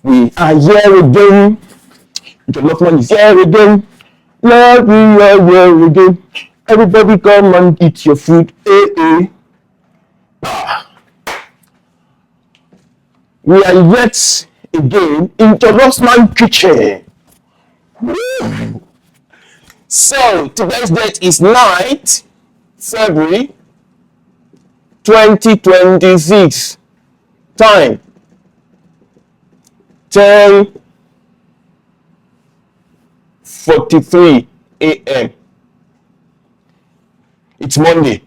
We are here again. JOLLOFMANN is here again. Lord, we are here again. Everybody come and eat your food. We are yet again in JOLLOFMANN kitchen. Woo! So today's date is 9th February 2026. Time 10:43 a.m. It's Monday,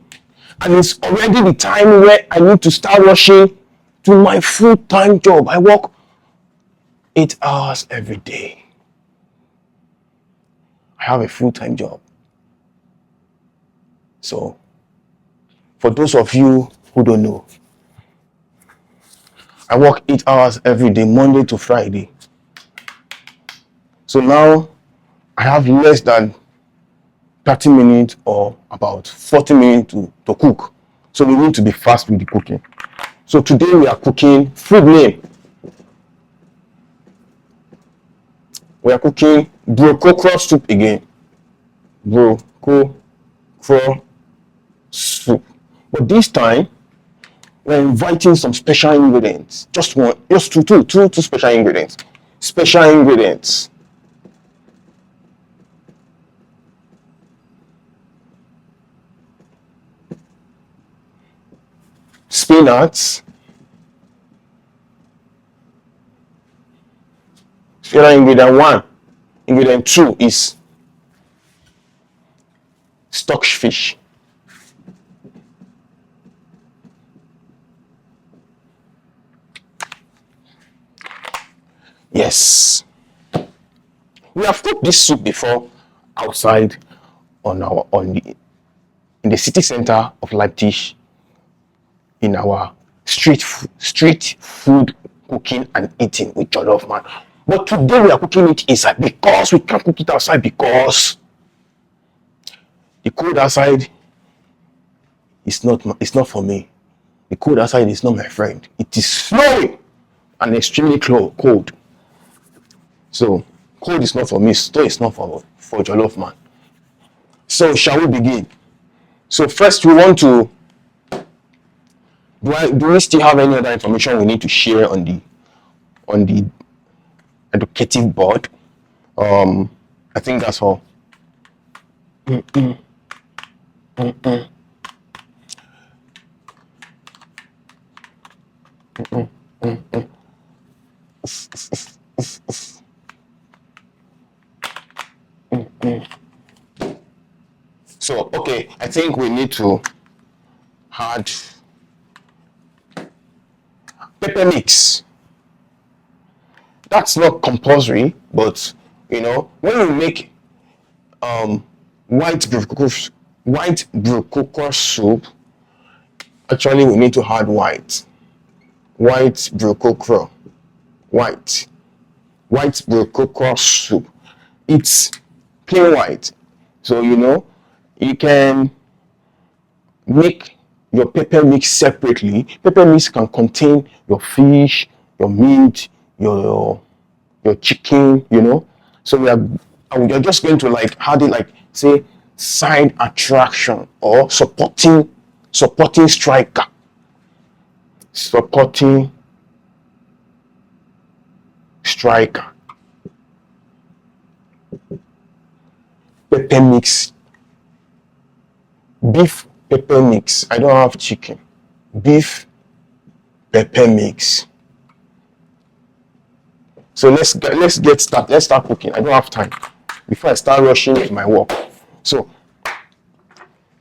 and it's already the time where I need to start rushing to my full-time job. I work 8 hours every day. I have a full-time job. So, for those of you who don't know, I work 8 hours every day, Monday to Friday. So now I have less than 30 minutes or about 40 minutes to cook. So we need to be fast with the cooking. So today we are cooking food name. We are cooking BROCCOKRO soup again. BROCCOKRO soup. But this time we're inviting some special ingredients. Two special ingredients. Special ingredients. Spinach. Ingredient 1. Ingredient 2 is stockfish. Yes, we have cooked this soup before outside in the city center of Leipzig, in our street food cooking and eating with JOLLOFMANN. But today we are cooking it inside because we can't cook it outside, because the cold outside is not for me. The cold outside is not my friend. It is snowing and extremely cold. So cold is not for me, snow is not for JOLLOFMANN. So shall we begin? So first we want to, do we still have any other information we need to share on the educative board? I think that's all. So okay, I think we need to add pepper mix. That's not compulsory, but you know, when we make white BROCCOKRO soup, actually we need to add white BROCCOKRO soup. It's plain white, so you know you can make your pepper mix separately. Pepper mix can contain your fish, your meat, your chicken, you know. So we are just going to like add it, like say side attraction or supporting striker. Supporting striker. Pepper mix. Beef pepper mix. I don't have chicken. Beef pepper mix. So let's get started. Let's start cooking. I don't have time before I start rushing with my work. So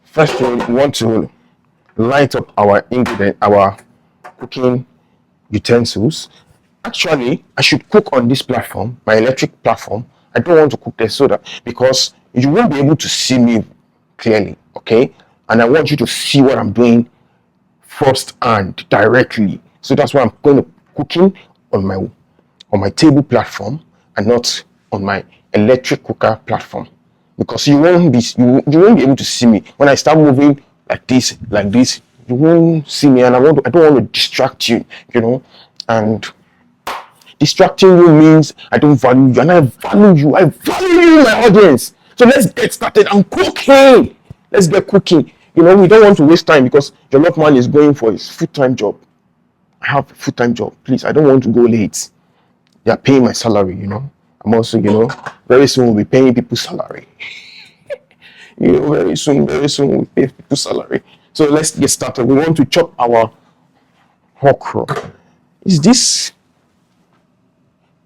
first we want to light up our cooking utensils. Actually, I should cook on this platform, my electric platform. I don't want to cook there so that, because you won't be able to see me clearly, okay? And I want you to see what I'm doing first and directly. So that's why I'm going to cooking on my table platform and not on my electric cooker platform, because you won't be able to see me when I start moving like this. You won't see me, and I don't want to distract you, you know. And Distracting you means I don't value you, and I value you. I value you, my audience. So let's get started and cooking. Let's get cooking. You know, we don't want to waste time because JOLLOFMANN is going for his full-time job. I have a full-time job. Please, I don't want to go late. They are paying my salary, you know. I'm also, you know, very soon we'll be paying people's salary. You know, very soon we'll pay people's salary. So let's get started. We want to chop our okra. Is this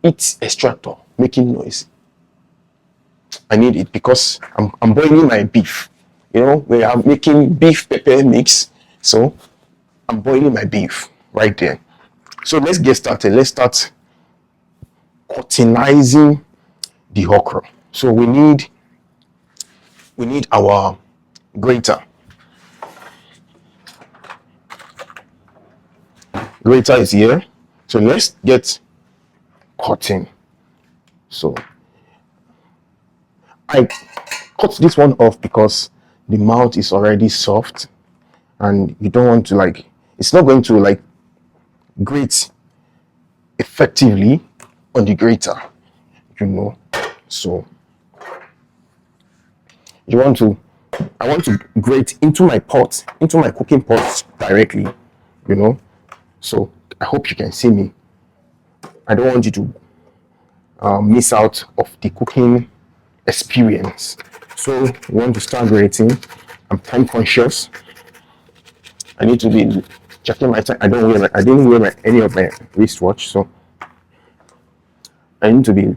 its extractor making noise? I need it because I'm boiling my beef. You know, we are making beef pepper mix. So I'm boiling my beef right there. So let's get started. Let's start cauterizing the okra. So we need our grater. Grater is here. So let's get cutting. So I cut this one off because the mouth is already soft and you don't want to, like, it's not going to like grate effectively on the grater, you know. So I want to grate into my pot, into my cooking pot directly, you know. So I hope you can see me. I don't want you to miss out of the cooking experience. So we want to start grating. I'm time conscious. I need to be checking my time. I didn't wear any of my wristwatch, so I need to be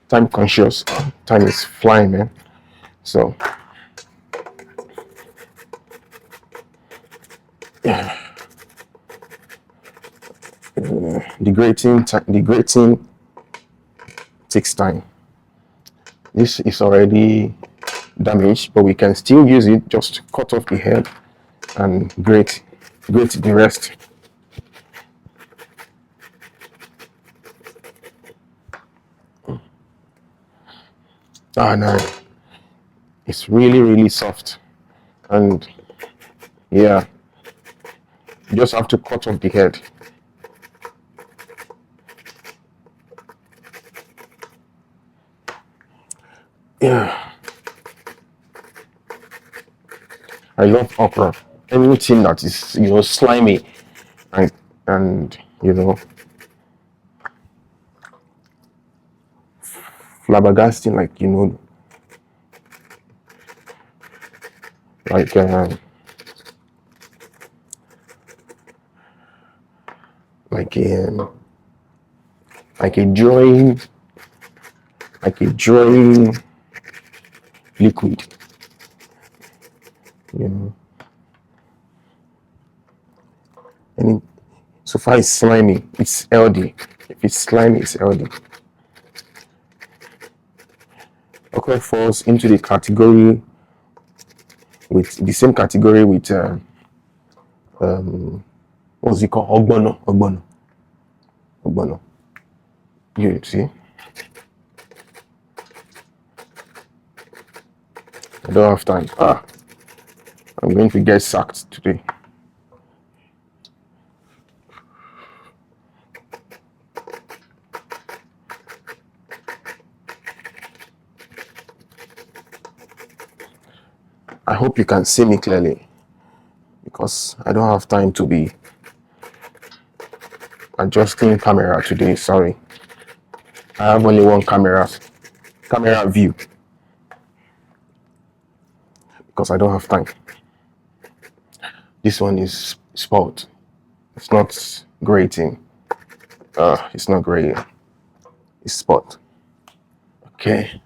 time conscious. Time is flying, man. So yeah. The grating takes time. This is already damaged, but we can still use it. Just cut off the head and grate the rest. Ah, no, it's really soft, and yeah, you just have to cut off the head. Yeah, I love okra. Anything that is, you know, slimy and you know, flabbergasting, like, you know, like a drawing liquid, you know. And so far it's slimy, it's healthy. If it's slimy, it's healthy. Okra falls into the category with the same category with what's it called? Ogbono. You see? I don't have time. I'm going to get sacked today. I hope you can see me clearly because I don't have time to be adjusting camera today. Sorry, I have only one camera view because I don't have time. This one is spot. It's not grating. It's not grating. It's spot. Okay.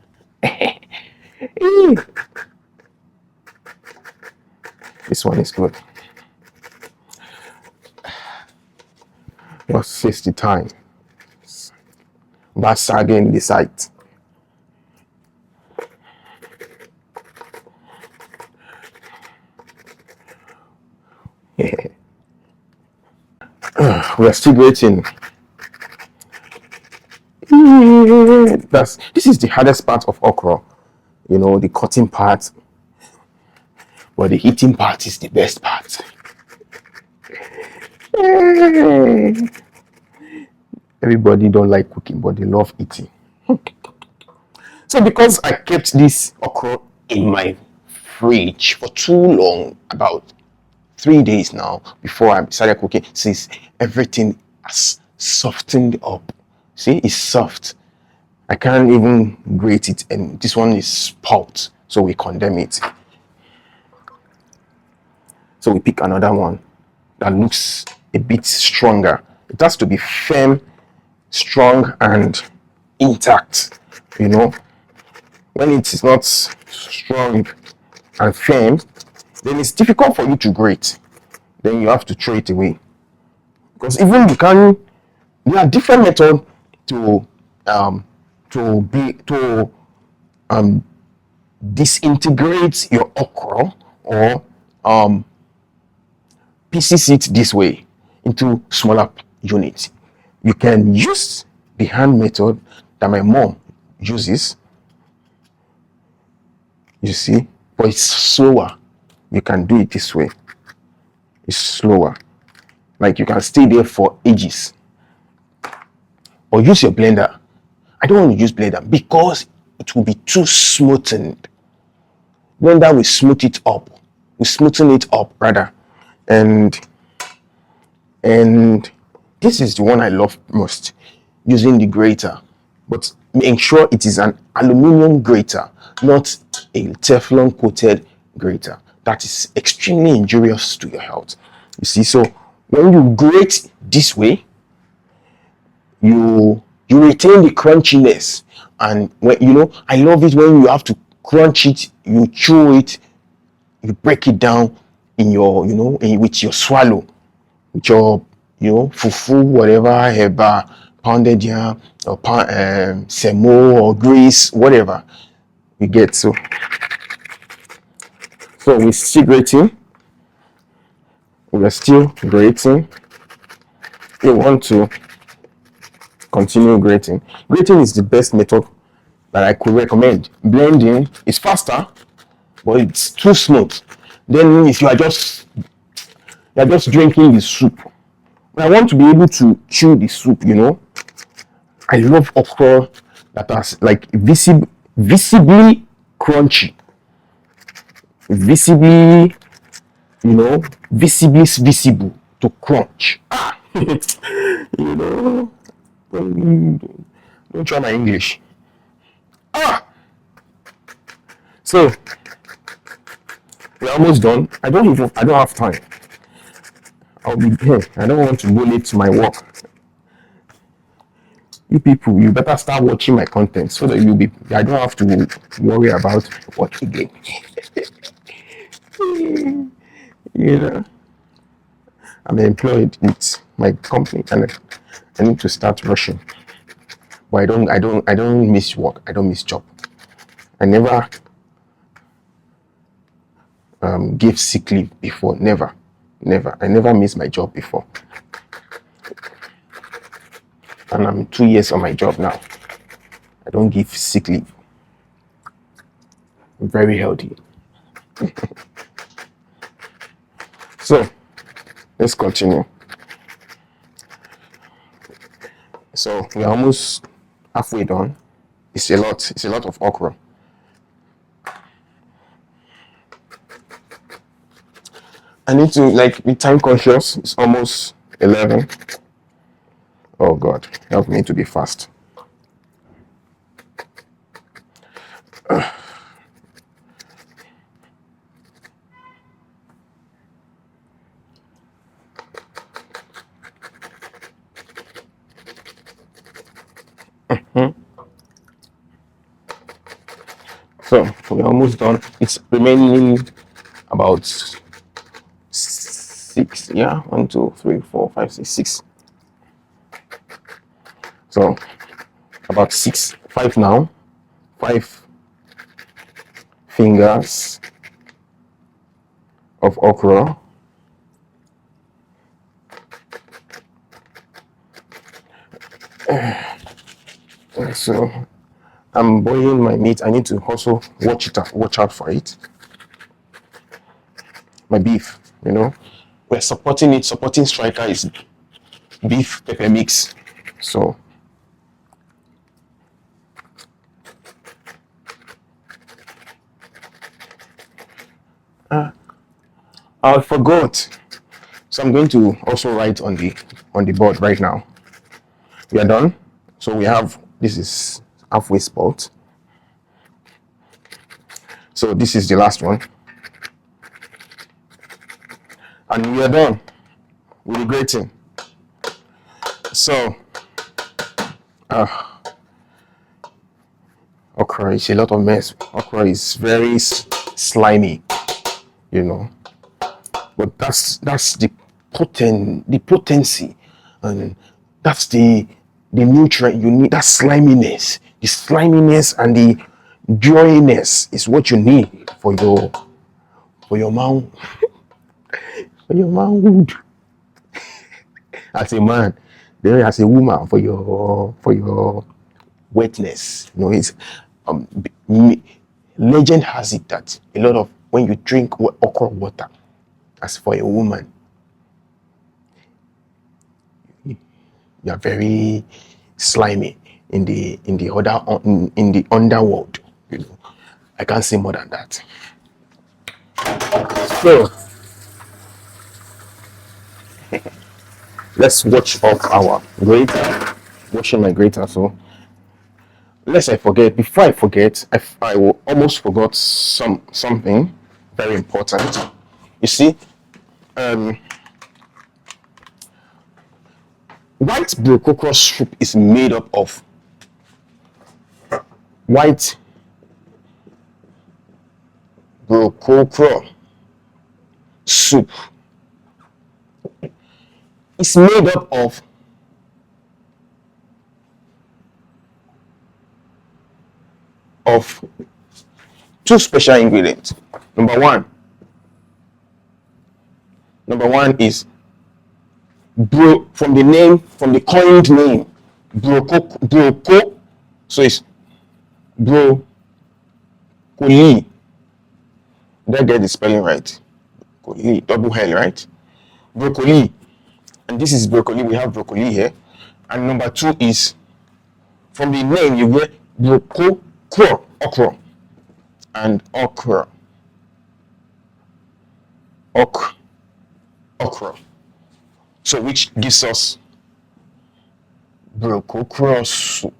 This one is good. What's 60 time? That's again the site. Yeah. We are still waiting. This is the hardest part of okra, you know, the cutting part, but the eating part is the best part. Everybody don't like cooking, but they love eating. So because I kept this okra in my fridge for too long, about 3 days now, before I started cooking, since everything has softened up. See, it's soft. I can't even grate it, and this one is pulped, so we condemn it. So we pick another one that looks a bit stronger. It has to be firm, strong, and intact. You know, when it is not strong and firm, then it's difficult for you to grate. Then you have to throw it away. Because even there are different methods to disintegrate your okra, or pieces it this way into smaller units. You can use the hand method that my mom uses, you see, but it's slower. You can do it this way. It's slower. Like you can stay there for ages. Or use your blender. I don't want to use blender because it will be too smoothened. Blender will smooth it up. We smoothen it up rather. And this is the one I love most, using the grater. But ensure it is an aluminum grater, not a Teflon coated grater. That is extremely injurious to your health. You see, so when you grate this way, you retain the crunchiness. And when I love it when you have to crunch it, you chew it, you break it down in your, with your swallow, with your, fufu, whatever, heba, pounded yam, or semo, or grease, whatever you get. So we're still grating. We are still grating. You want to continue grating. Grating is the best method that I could recommend. Blending is faster, but it's too smooth. Then if you are just drinking the soup, I want to be able to chew the soup. I love okra that has like visibly crunchy, visibly visible to crunch. Don't try my English. So we're almost done. I don't have time. I'll be here. I don't want to go late to my work. You people, you better start watching my content so that I don't have to worry about what again. I'm employed with my company and I need to start rushing. But I don't miss work. I don't miss job. I never give sick leave before. Never. I never missed my job before. And I'm 2 years on my job now. I don't give sick leave. I'm very healthy. So let's continue. So we're almost halfway done. It's a lot of okra. I need to be time conscious. It's almost 11. Oh God, help me to be fast. So we're almost done. It's remaining about 6. Yeah, 1, 2, 3, 4, 5, 6, 6. So about 5 now. 5 fingers of okra. So I'm boiling my meat. I need to also watch out for it. My beef, we're supporting it. Supporting Striker is beef pepper mix. So I forgot. So I'm going to also write on the board right now. We are done. So we have, this is halfway spot. So this is the last one. And we are done with the grating. So okra is a lot of mess. Okra is very slimy, you know. But that's the potency, and that's the nutrient you need. That sliminess, and the joyness is what you need for your mouth, for your manhood. As a man, then as a woman, for your wetness. You know, it's legend has it that a lot of, when you drink okra water, as for a woman, you are very slimy in the underworld. You know, I can't say more than that. So let's watch off our grater. Washing my grater. So lest I forget, before I forget, I will almost forgot something very important. You see, white BROCCOKRO soup is made up of white BROCCOKRO soup. It's made up of two special ingredients. Number one is from the coined name, brocco. So it's broccoli. Did I get the spelling right? Broccoli, double L, right? Broccoli. And this is broccoli. We have broccoli here. And number two is, from the name, you get BROCCOKRO, okra, and okra. Okra. So which gives us BROCCOKRO soup.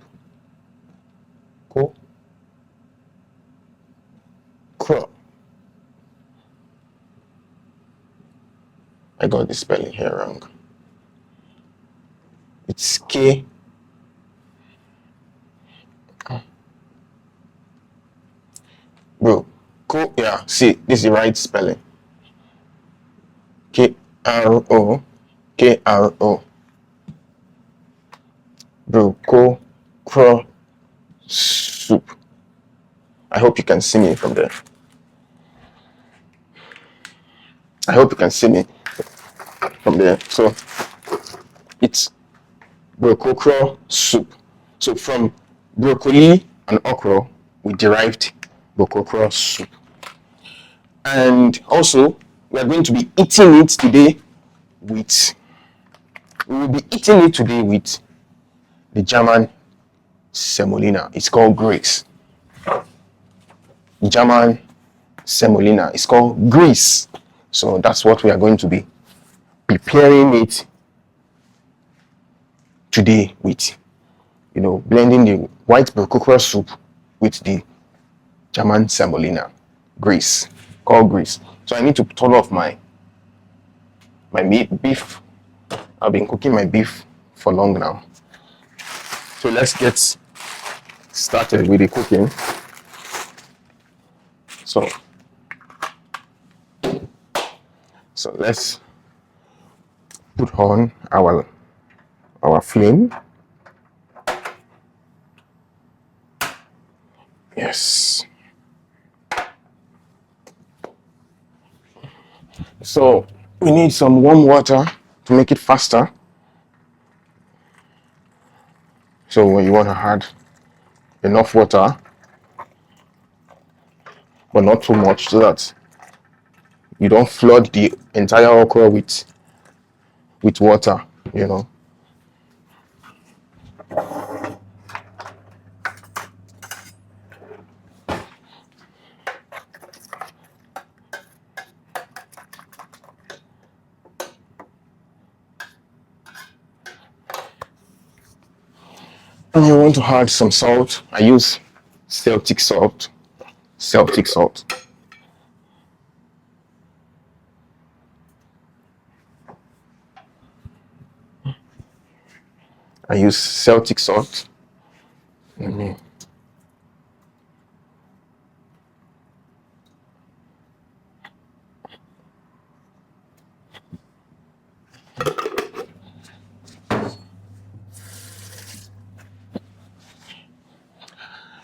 Okra. I got the spelling here wrong. It's K. Yeah, see, this is the right spelling. KRO. BROCCOKRO soup. I hope you can see me from there. So it's BROCCOKRO soup. So from broccoli and okra, we derived BROCCOKRO soup. And also, we are going to be eating it today with the German semolina. It's called Greece. German semolina. It's called Greece. So that's what we are going to be preparing it today with. You know, blending the white BROCCOKRO soup with the German semolina. Greece. Called Greece. So I need to turn off my beef. I've been cooking my beef for long now. So let's get started with the cooking. So let's put on our flame. Yes. So we need some warm water to make it faster. So when you want to add enough water, but not too much, so that you don't flood the entire okra with water, you know. And you want to add some salt. I use Celtic salt. Celtic salt. I use Celtic salt.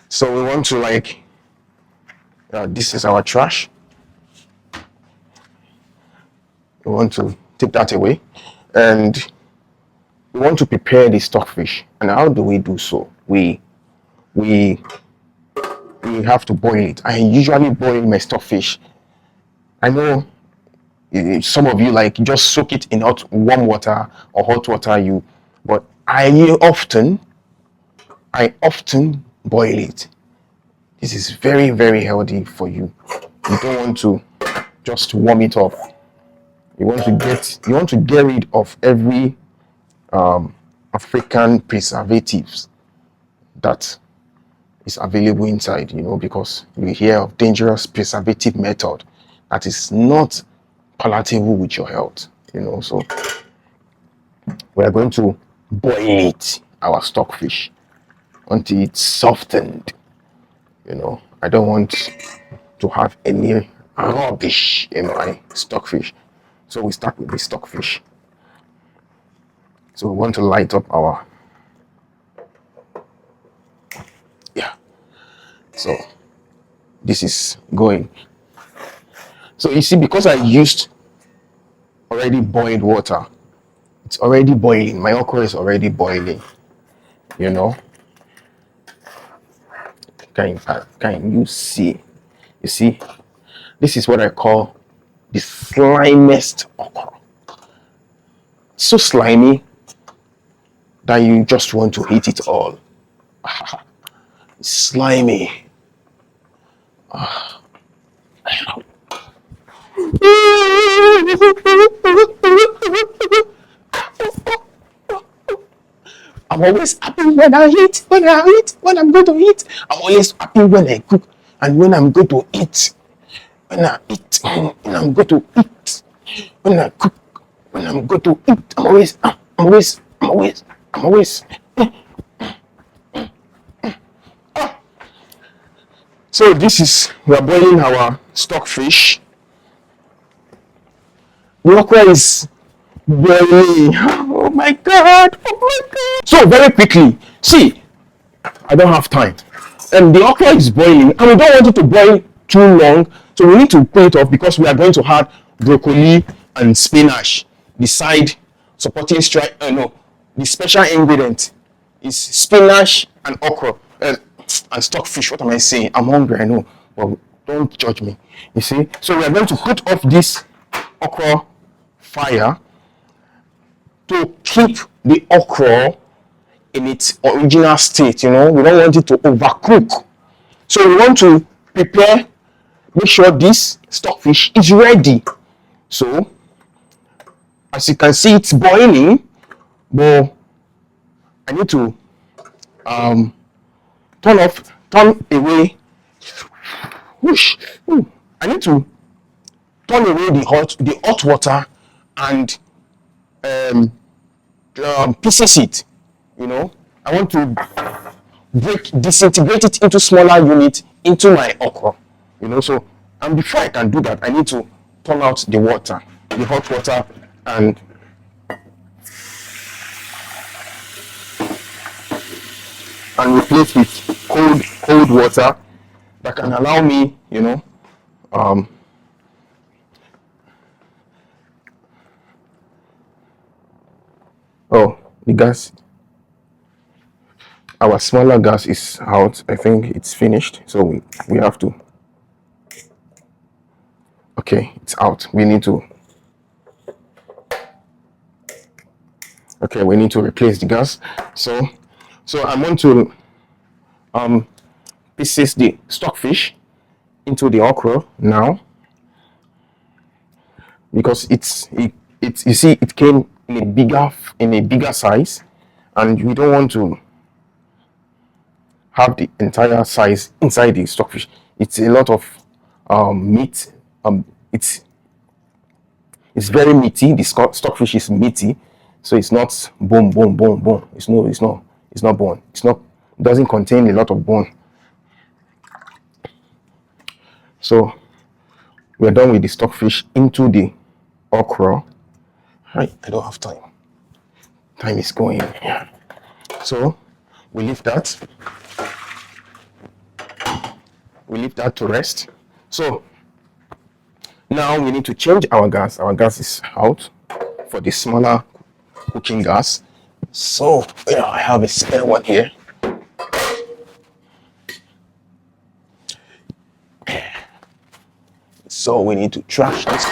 So we want to like, this is our trash. We want to take that away, and we want to prepare the stockfish. And how do we do so? We have to boil it. I usually boil my stockfish. I know some of you like just soak it in warm water or hot water. But I often boil it. This is very, very healthy for you. You don't want to just warm it up. You want to get rid of every African preservatives that is available inside, because you hear of dangerous preservative method that is not palatable with your health, so we are going to boil it, our stockfish, until it's softened. I don't want to have any rubbish in my stockfish. So we start with the stockfish. So we want to light up our, so this is going. So you see, because I used already boiled water, it's already boiling. My okra is already boiling, Can you see? You see, this is what I call the slimiest okra. So slimy that you just want to eat it all. Slimy. I'm always happy when I eat, when I'm going to eat. I'm always happy when I cook and when I'm going to eat. When I eat, when I'm going to eat. When I cook, when I'm going to eat. I'm always. So we are boiling our stockfish. The okra is boiling. Oh my god. So very quickly, see, I don't have time. And the okra is boiling, and we don't want it to boil too long. So we need to pull it off because we are going to add broccoli and spinach. The side supporting the special ingredient is spinach and okra and stockfish. What am I saying? I'm hungry, I know, but don't judge me. You see, so we are going to put off this okra fire to keep the okra in its original state. We don't want it to overcook. So we want to make sure this stockfish is ready. So as you can see, it's boiling, but I need to turn away. Whoosh. I need to turn away the hot water and pieces it. I want to disintegrate it into smaller units into my okra. So, and before I can do that, I need to turn out the hot water, and replace with cold water that can allow me, the gas. Our smaller gas is out. I think it's finished. So we have to. Okay, it's out. We need to. Okay, we need to replace the gas. So I want to pieces the stockfish into the okra now, because you see it came in a bigger size, and we don't want to have the entire size inside the stockfish. It's a lot of meat. It's very meaty. The stockfish is meaty, so it's not bone. It's not bone. It doesn't contain a lot of bone. So we're done with the stockfish into the okra. Right, I don't have time. Time is going. Yeah. So we leave that. We leave that to rest. So now we need to change our gas. Our gas is out for the smaller cooking gas. So yeah, I have a spare one here. So we need to trash this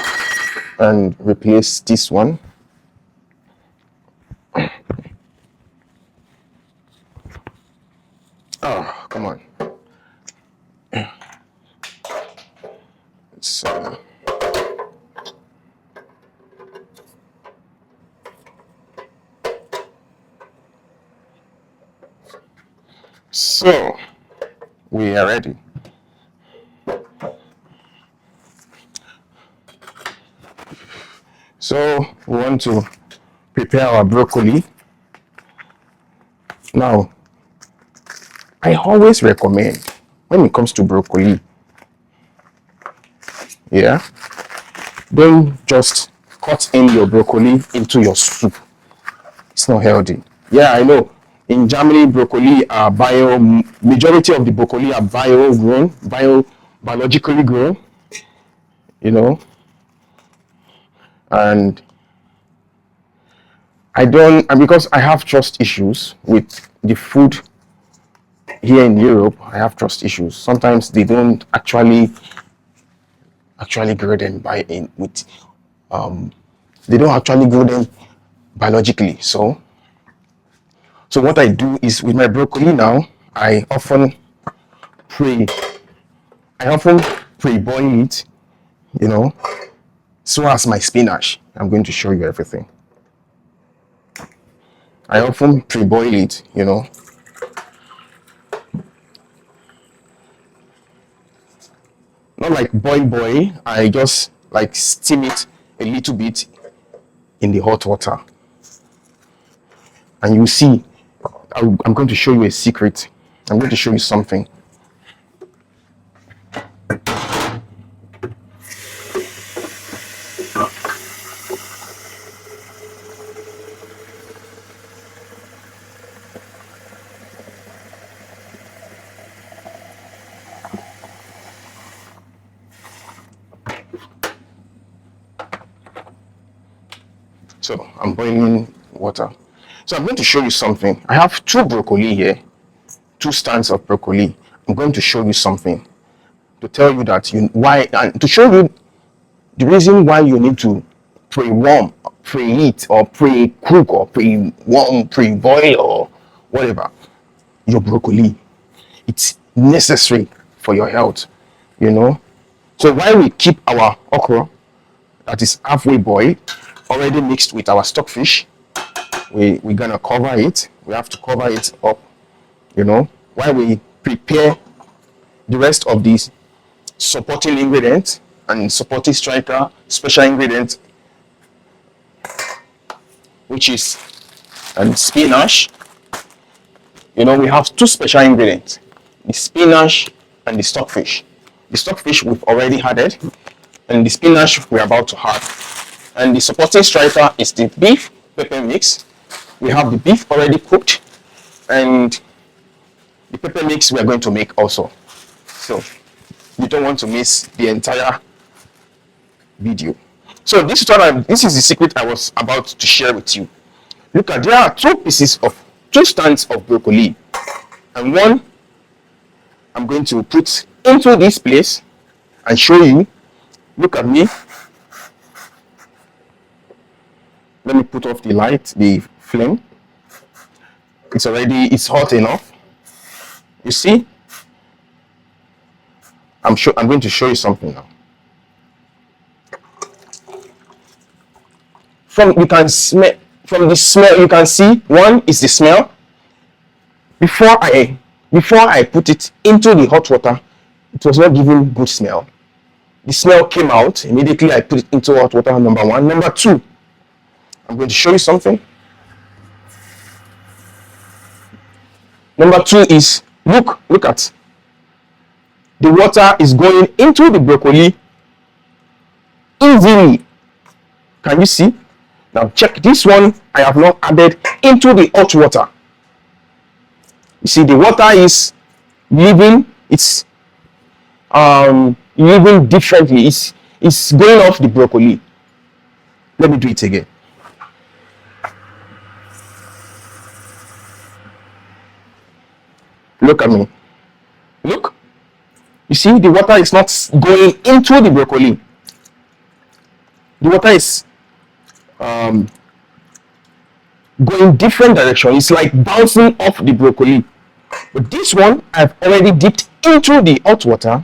and replace this one. Oh, come on. So we are ready. So we want to prepare our broccoli. Now, I always recommend when it comes to broccoli, yeah, don't just cut in your broccoli into your soup. It's not healthy. Yeah, I know. In Germany, broccoli are majority of the broccoli are biologically grown, you know, and because I have trust issues with the food here in Europe. I have trust issues. Sometimes they don't actually grow them they don't actually grow them biologically. So what I do is with my broccoli now, I often pre-boil it, you know, so as my spinach. I'm going to show you everything. I often pre-boil it, you know. Not like boil, I just like steam it a little bit in the hot water. And you see, I'm going to show you a secret. I'm going to show you something. So I'm boiling water. So I'm going to show you something. I have two broccoli here, two stands of broccoli. I'm going to show you something to tell you that and to show you the reason why you need to pre-warm, preheat, or pre-cook, or pre-warm, pre-boil, or whatever your broccoli. It's necessary for your health, you know. So while we keep our okra that is halfway boiled, already mixed with our stockfish, we're gonna cover it. We have to cover it up, you know, while we prepare the rest of these supporting ingredients and supporting striker special ingredient, which is spinach. You know, we have two special ingredients, the spinach and the stockfish. The stockfish we've already added, and the spinach we're about to add. And the supporting striker is the beef pepper mix. We have the beef already cooked, and the pepper mix we are going to make also. So you don't want to miss the entire video. So this is the secret I was about to share with you. Look at, there are two stands of broccoli, and one I'm going to put into this place and show you. Look at me. Let me put off the flame. It's hot enough. You see? I'm going to show you something now. From the smell, you can see, one is the smell. Before I before I put it into the hot water, it was not giving good smell. The smell came out immediately. I put it into hot water. Number one. Number two, I'm going to show you something. Number two is, look at the water is going into the broccoli easily. Can you see? Now check this one. I have not added into the hot water. You see, the water is leaving. It's leaving differently. It's going off the broccoli. Let me do it again. Look at me. Look. You see, the water is not going into the broccoli. The water is going different direction. It's like bouncing off the broccoli. But this one, I've already dipped into the hot water.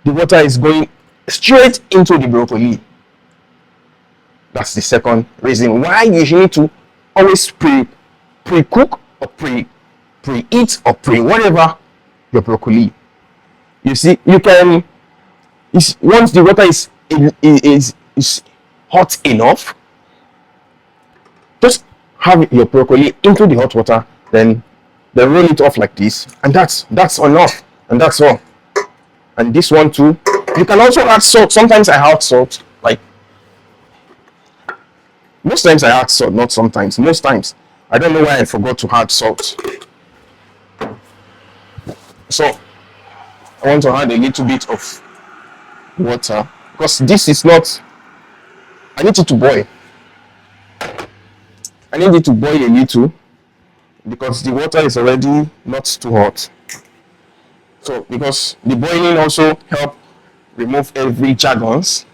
The water is going straight into the broccoli. That's the second reason why you need to always pre-cook or pre-eat or whatever your broccoli. You see, you can, once the water is hot enough, just have your broccoli into the hot water, then roll it off like this, and that's enough, and that's all. And this one too, you can also add salt. Sometimes I add salt, like most times I add salt, not sometimes, most times. I don't know why I forgot to add salt. So I want to add a little bit of water because this is not, I need it to boil. I need it to boil a little because the water is already not too hot. So because the boiling also help remove every jargons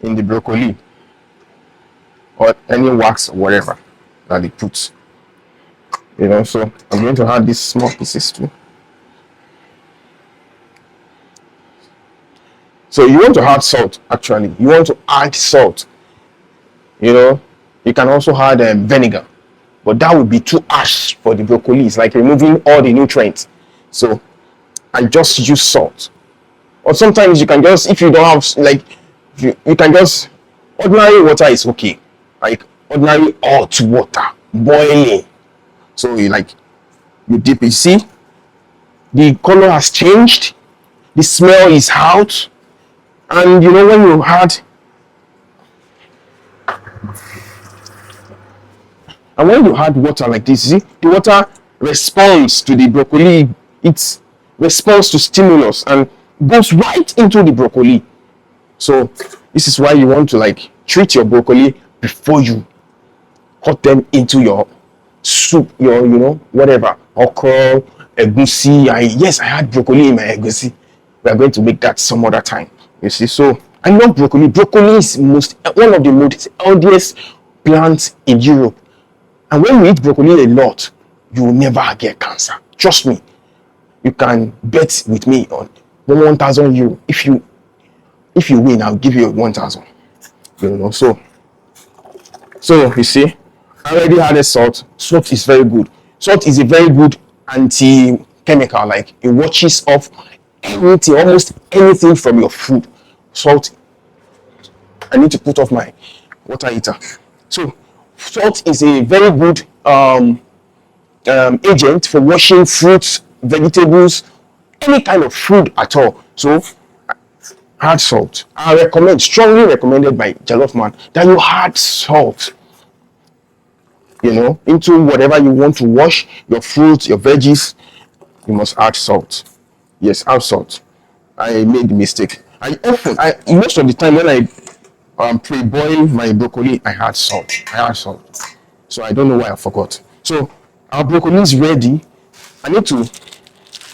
in the broccoli or any wax or whatever that they put. You know, so I'm going to add these small pieces too. So you want to add salt, actually. You want to add salt. You know, you can also add vinegar. But that would be too harsh for the broccoli. It's like removing all the nutrients. So I just use salt. Or sometimes you can just, if you don't have, like, you can just, ordinary water is okay. Like ordinary hot water, boiling. So you dip it. See, the color has changed. The smell is out. And you know, when you had, and when you add water like this, see, the water responds to the broccoli. It responds to stimulus and goes right into the broccoli. So this is why you want to like treat your broccoli before you cut them into your soup, your, you know, whatever, okra, egusi. Yes, I had broccoli in my egusi. We are going to make that some other time. You see, so I love broccoli. Broccoli is one of the most healthiest plants in Europe. And when you eat broccoli a lot, you will never get cancer. Trust me. You can bet with me on 1,000 euro. If you win, I'll give you 1,000. You know, so you see, I already added salt. Salt is very good. Salt is a very good anti-chemical. Like it washes off anything, almost anything from your food. Salt. I need to put off my water heater. So salt is a very good agent for washing fruits, vegetables, any kind of food at all. So add salt. I recommend, strongly recommended by JOLLOFMANN, that you add salt, you know, into whatever you want to wash your fruits, your veggies. You must add salt. Yes, add salt. I made the mistake. Most of the time when I pre-boil my broccoli, I add salt. So I don't know why I forgot. So our broccoli is ready. I need to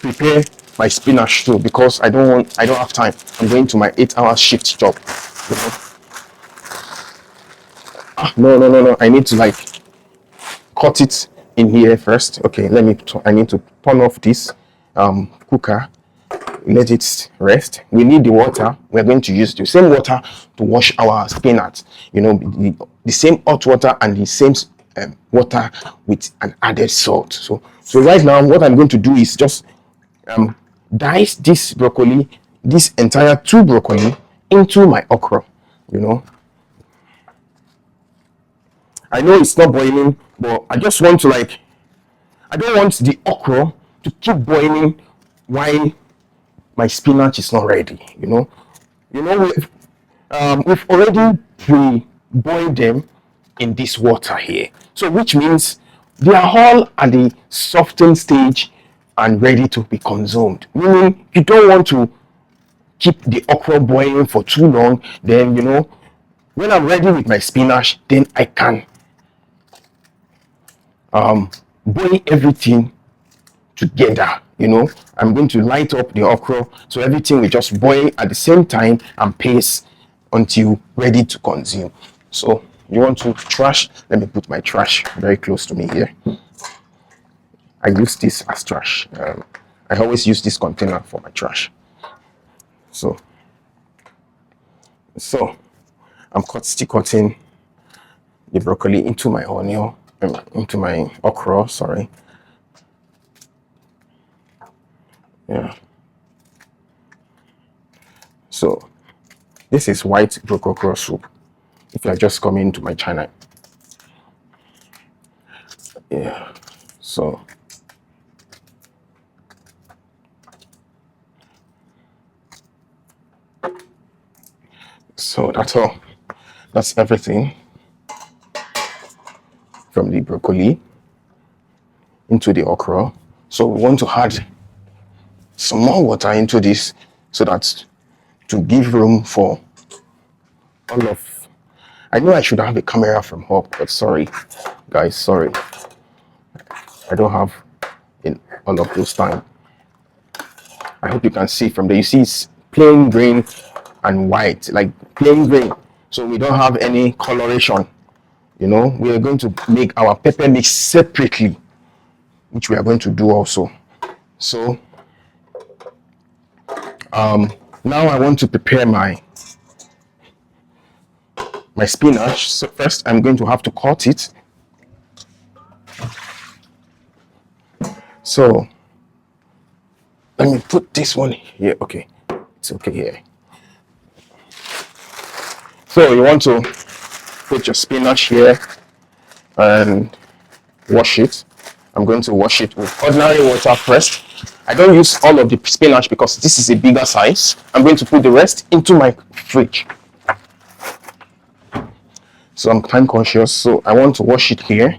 prepare my spinach too because I don't have time. I'm going to my 8-hour shift job. You know? No. I need to like cut it in here first. Okay, I need to turn off this cooker. Let it rest. We need the water. We're going to use the same water to wash our spinach. You know, the same hot water and the same water with an added salt. So right now what I'm going to do is just dice this broccoli, this entire 2 broccoli, into my okra. You know, I know it's not boiling, but I just want to, like, I don't want the okra to keep boiling while my spinach is not ready. We've already pre-boiled them in this water here, so which means they are all at the softened stage and ready to be consumed. Meaning you don't want to keep the okra boiling for too long. Then when I'm ready with my spinach, then I can boil everything together. I'm going to light up the okra, so everything will just boil at the same time and paste until ready to consume. So you want to trash, let me put my trash very close to me here. I use this as trash. I always use this container for my trash. So I'm still cutting the broccoli into my onion, into my okra, sorry. Yeah. So this is white BROCCOKRO soup. If you're just coming to my channel. Yeah. So that's all. That's everything from the broccoli into the okra. So we want to add some more water into this, so that to give room for all of, I know I should have a camera from up, but sorry guys, sorry, I don't have in all of those time. I hope you can see from there. You see it's plain green and white, like plain green, so we don't have any coloration. We are going to make our pepper mix separately, which we are going to do also. So now I want to prepare my spinach. So first I'm going to have to cut it. So let me put this one here. Okay, it's okay here. So you want to put your spinach here and wash it. I'm going to wash it with ordinary water first. I don't use all of the spinach because this is a bigger size. I'm going to put the rest into my fridge. So I'm time conscious, so I want to wash it here.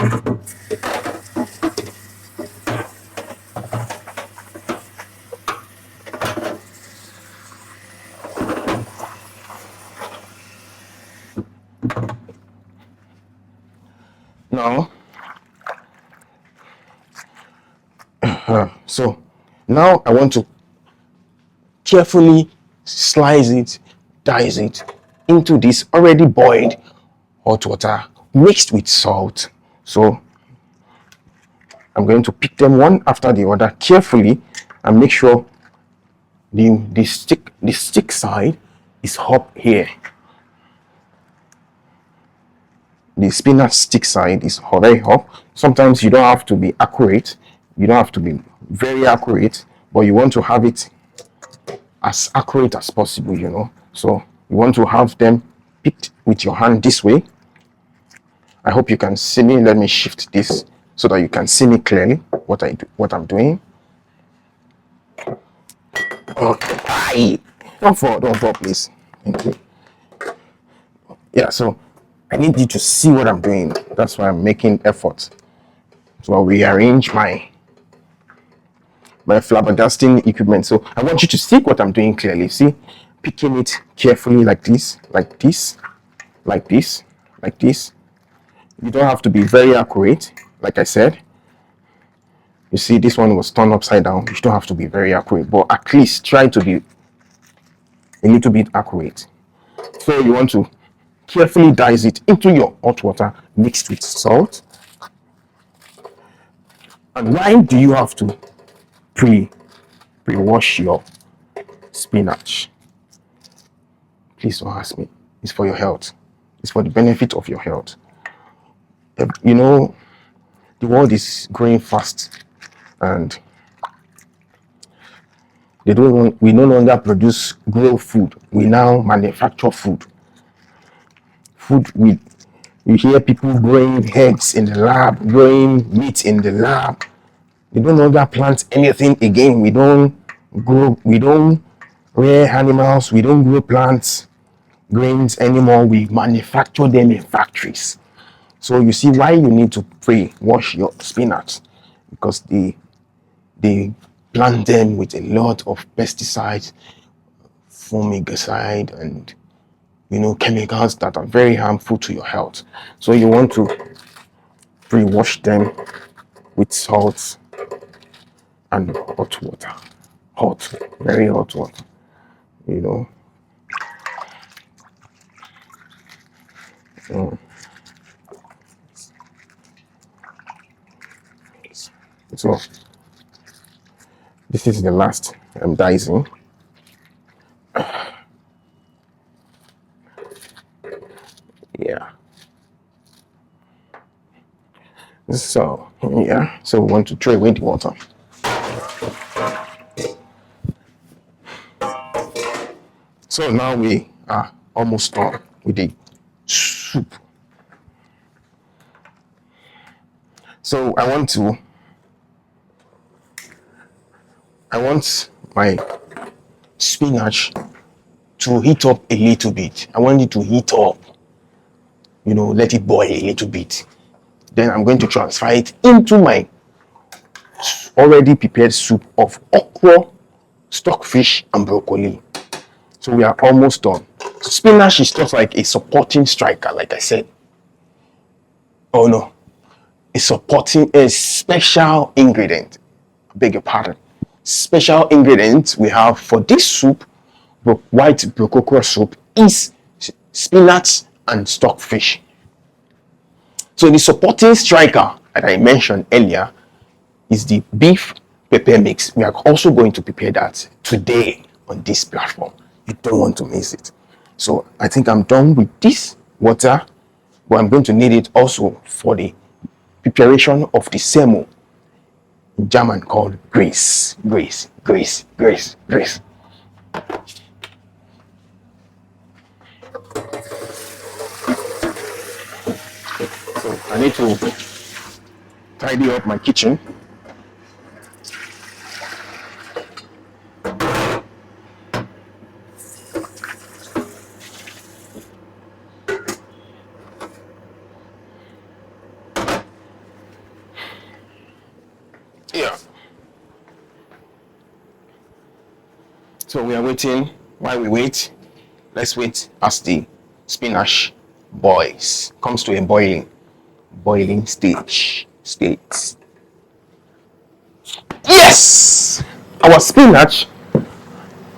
So now I want to carefully slice it, dice it into this already boiled hot water mixed with salt. So I'm going to pick them one after the other carefully and make sure the stick side is up here. The spinach stick side is very up. Sometimes you don't have to be accurate. You don't have to be very accurate, but you want to have it as accurate as possible. So you want to have them picked with your hand this way. I hope you can see me. Let me shift this so that you can see me clearly what I'm doing. Okay. Don't fall, please. Thank you. Yeah, so I need you to see what I'm doing. That's why I'm making effort. So I'll rearrange my flabbergasting equipment. So I want you to see what I'm doing clearly. See, picking it carefully like this, like this, like this, like this. You don't have to be very accurate, like I said. You see, this one was turned upside down. You don't have to be very accurate, but at least try to be a little bit accurate. So you want to carefully dice it into your hot water mixed with salt. And why do you have to pre-wash your spinach? Please don't ask me. It's for your health. It's for the benefit of your health. You know, the world is growing fast, and we no longer grow food. We now manufacture food. You hear people growing eggs in the lab, growing meat in the lab. We no longer plant anything again. We don't rear animals, we don't grow plants, grains anymore. We manufacture them in factories. So you see why you need to wash your spinach, because they plant them with a lot of pesticides, fumigicide, and chemicals that are very harmful to your health. So you want to pre-wash them with salt and hot water. Hot, very hot water. So this is the last I'm dicing. Yeah. So yeah, so we want to throw away the water. So now we are almost done with the soup. So I want my spinach to heat up a little bit. I want it to heat up, let it boil a little bit. Then I'm going to transfer it into my already prepared soup of okra, stockfish, and broccoli. So we are almost done. Spinach is just like a supporting striker, like I said. Oh no, a special ingredient. I beg your pardon. Special ingredient we have for this soup, white BROCCOKRO soup, is spinach and stockfish. So the supporting striker that I mentioned earlier is the beef pepper mix. We are also going to prepare that today on this platform. You don't want to miss it. So I think I'm done with this water, but I'm going to need it also for the preparation of the semo, in German called grease. So I need to tidy up my kitchen. Yeah. So we are waiting. While we wait, let's wait as the spinach comes to a boiling state. Yes! Our spinach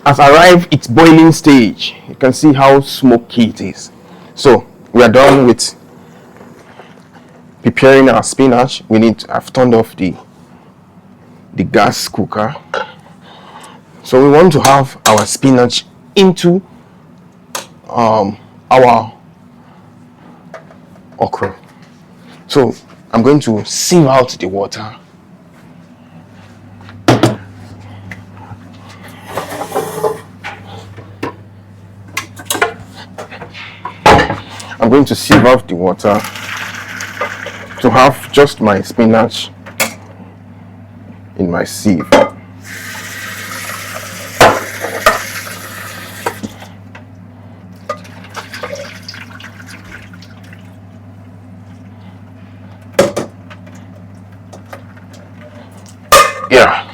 has arrived its boiling stage. You can see how smoky it is. So we are done with preparing our spinach. I've turned off the gas cooker. So we want to have our spinach into our okra. So I'm going to sieve out the water. I'm going to sieve out the water to have just my spinach in my sieve. Yeah.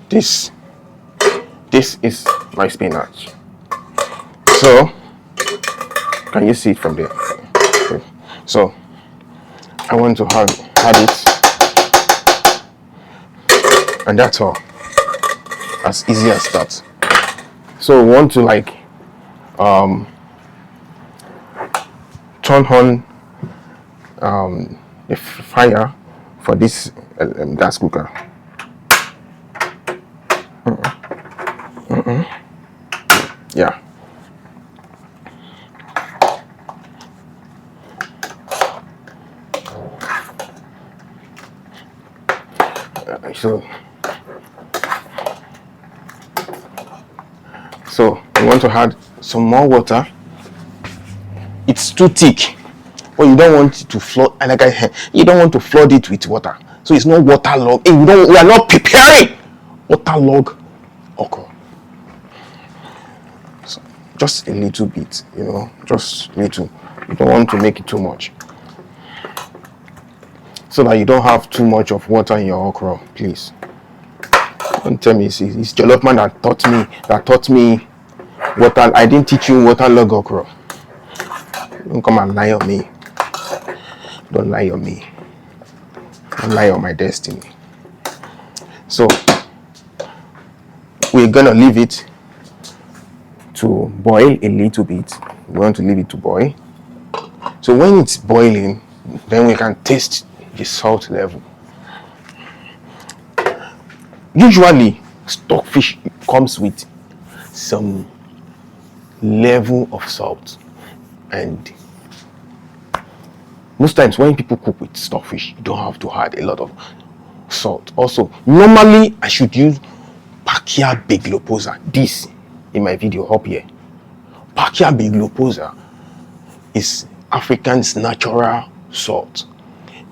This is my spinach. So can you see it from there? Okay. So I want to add it, and that's all. As easy as that. So we want to turn on the fire for this gas cooker. Yeah. So we want to add some more water. It's too thick, but you don't want it to flood. And like you don't want to flood it with water, so it's not waterlogged. We are not preparing waterlogged okra. So just a little bit, just little. You don't want to make it too much, so that you don't have too much of water in your okra. Please don't tell me it's JOLLOFMANN that taught me water. I didn't teach you waterlogged okra. Don't come and lie on me. Don't lie on me. Don't lie on my destiny. So we're gonna leave it to boil a little bit. We want to leave it to boil. So when it's boiling, then we can taste the salt level. Usually stockfish comes with some level of salt, and most times when people cook with stockfish, you don't have to add a lot of salt. Also, normally I should use Pakia Begloposa. This in my video up here. Pakia Begloposa is African's natural salt.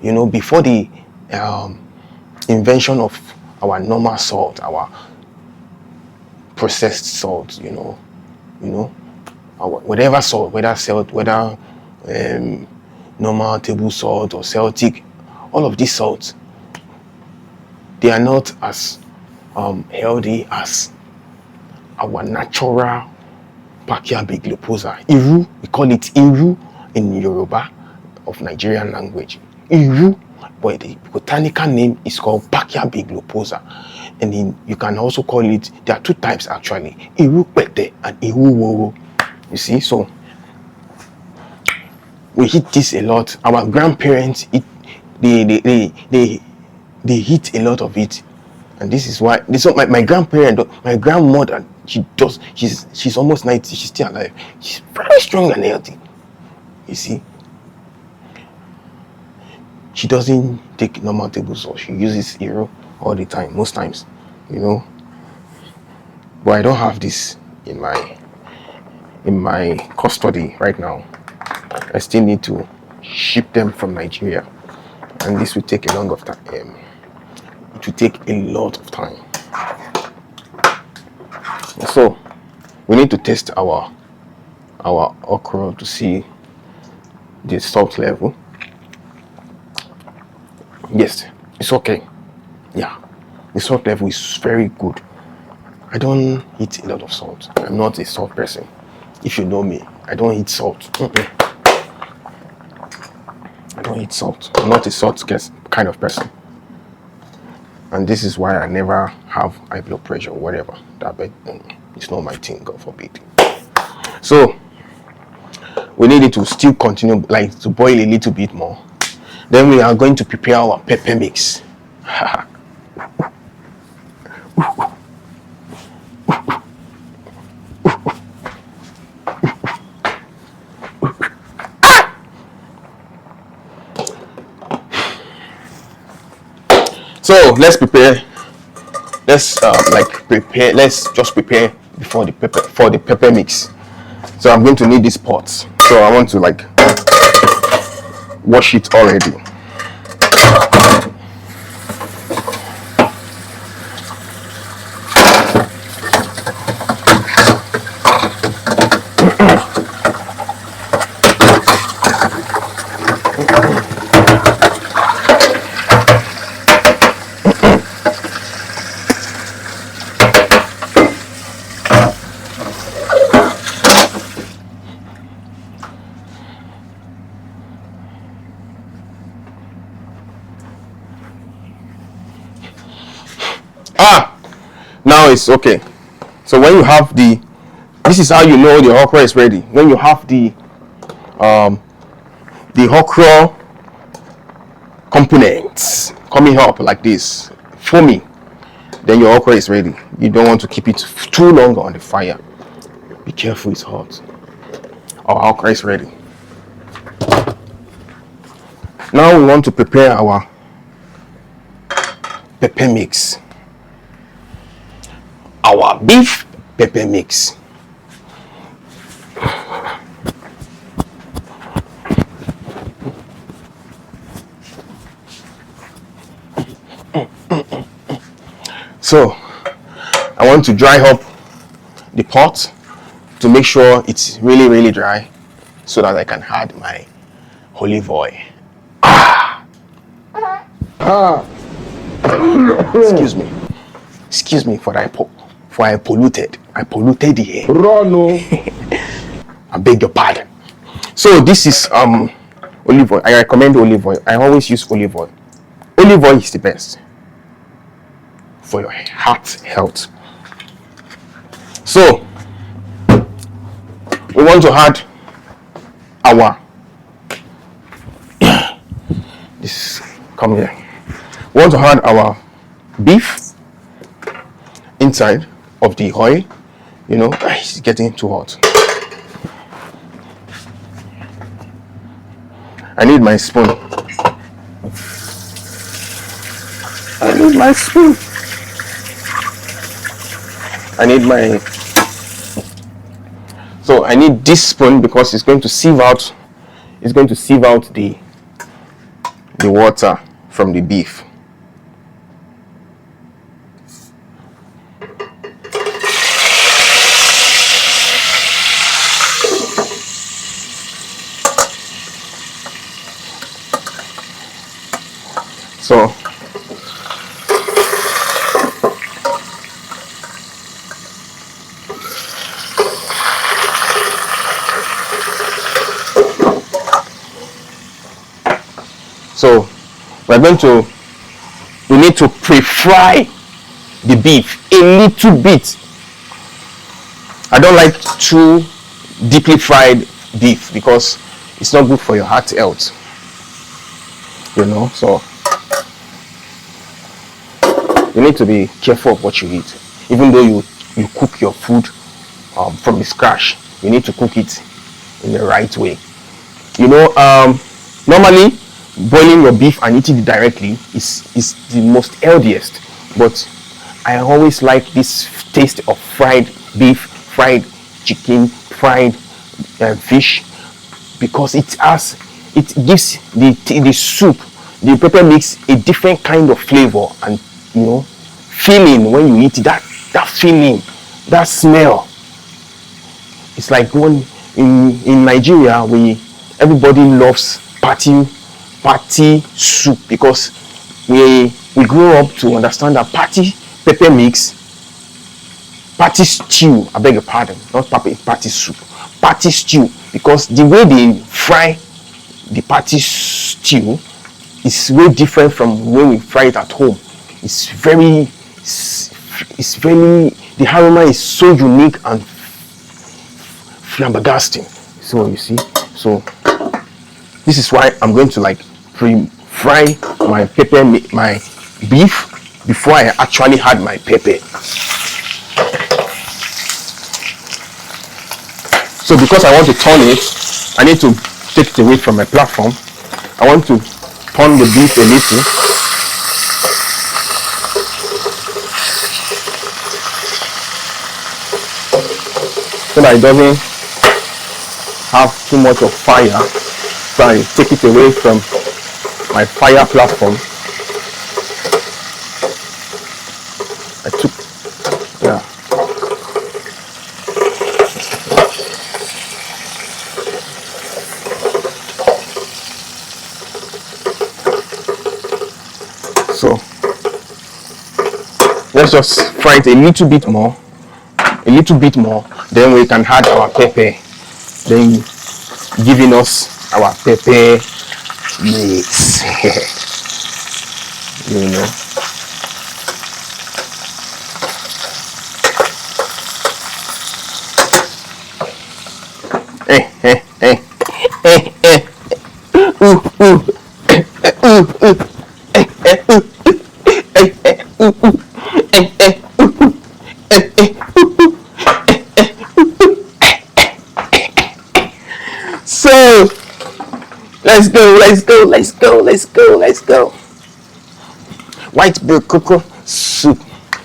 Before the invention of our normal salt, our processed salt, our whatever salt, whether normal table salt or Celtic, all of these salts, they are not as healthy as our natural Pakia Begloposa. Iru, we call it Iru in Yoruba of Nigerian language. Iru, but the botanical name is called Pakia Begloposa. And you can also call it, there are two types actually, Iru Pete and Iru Woro. You see, so we eat this a lot. Our grandparents eat, they eat a lot of it, and this is why. My grandmother. She's almost 90. She's still alive. She's very strong and healthy. You see, she doesn't take normal table salt. She uses hero all the time, most times, But I don't have this in my custody right now. I still need to ship them from Nigeria, and this will take a long of time. It will take a lot of time. So we need to test our okra to see the salt level. Yes, it's okay. Yeah, the salt level is very good. I don't eat a lot of salt. I'm not a salt person. If you know me, I don't eat salt. I don't eat salt. I'm not a salt kind of person. And this is why I never have high blood pressure or whatever. It's not my thing, God forbid. So we need it to still continue, like to boil a little bit more. Then we are going to prepare our pepper mix. So let's prepare. Let's just prepare before the pepper mix. So I'm going to need this pot. So I want to wash it already. Now it's okay. So when you have this is how you know the okra is ready. When you have the okra components coming up like this, foamy, then your okra is ready. You don't want to keep it too long on the fire. Be careful, it's hot. Our okra is ready. Now we want to prepare our pepper mix. Our beef pepper mix. So I want to dry up the pot to make sure it's really dry so that I can add my olive oil. Excuse me for I polluted the air. I beg your pardon. So this is olive oil. I recommend olive oil. I always use olive oil. Olive oil is the best for your heart health. So we want to add our this come here. We want to add our beef inside of the oil. You know, it's getting too hot. I need my spoon. I need my spoon. So I need this spoon because it's going to sieve out the water from the beef. So we need to pre-fry the beef a little bit. I don't like too deeply fried beef because it's not good for your heart health. You know, so you need to be careful of what you eat. Even though you cook your food from the scratch, you need to cook it in the right way. You know, normally boiling your beef and eating it directly is the most healthiest, but I always like this taste of fried beef, fried chicken, fried fish, because it gives the soup, the pepper mix, a different kind of flavor and, you know, feeling when you eat it. That feeling, that smell. It's like when in Nigeria everybody loves party soup because we grew up to understand that party pepper mix, party stew, I beg your pardon, not party soup, party stew, because the way they fry the party stew is way different from when we fry it at home. It's very, the aroma is so unique and flabbergasting. So you see, so this is why I'm going to like pre-fry my beef before I actually add my pepper. So because I want to turn it, I need to take it away from my platform. I want to turn the beef a little. So that it doesn't have too much of fire. So I take it away from my fire platform. So let's just fry it a little bit more, then we can add our pepper, then giving us our pepper mix. You know. So let's go. white BROCCOKRO soup,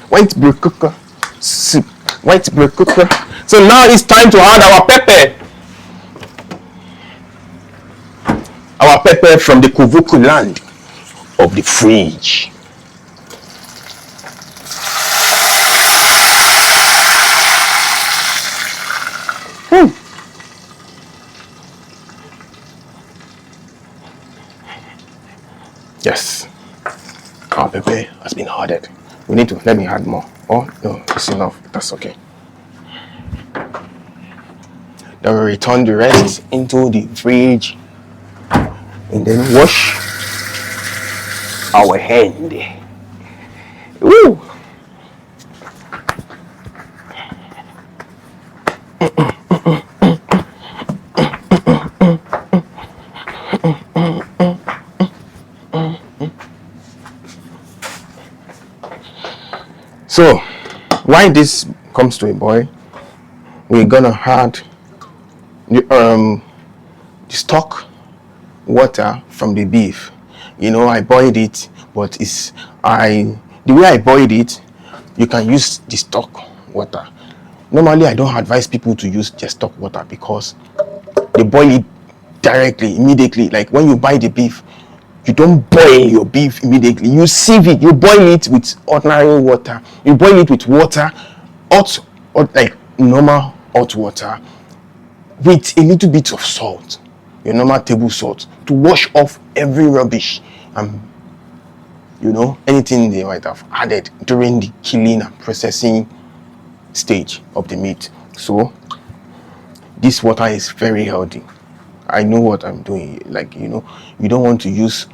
white BROCCOKRO soup, white BROCCOKRO. So now it's time to add our pepper. Our pepper from the Kovoku land of the fridge. Yes, our pepper has been added. We need to, let me add more. Oh, no, it's enough. That's okay. Then we return the rest into the fridge and then wash our hand. Woo! So, while this comes to a boil, we're gonna add the stock water from the beef. You know, I boiled it, but the way I boiled it, you can use the stock water. Normally, I don't advise people to use the stock water because they boil it directly, immediately. Like when you buy the beef, you don't boil your beef immediately. You sieve it. You boil it with ordinary water. You boil it with water, hot, or like normal hot water, with a little bit of salt, your normal table salt, to wash off every rubbish and anything they might have added during the killing and processing stage of the meat. So this water is very healthy. I know what I'm doing. Like, you don't want to use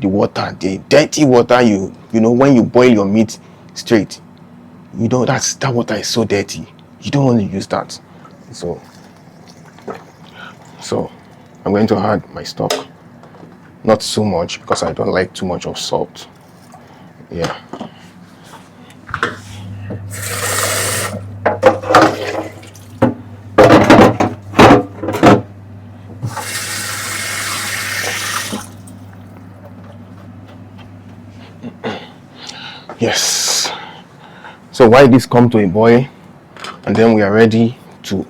the water, the dirty water, when you boil your meat straight, that water is so dirty. You don't want to use that. So I'm going to add my stock. Not so much because I don't like too much of salt. Yeah. Yes. So while this comes to a boil, and then we are ready to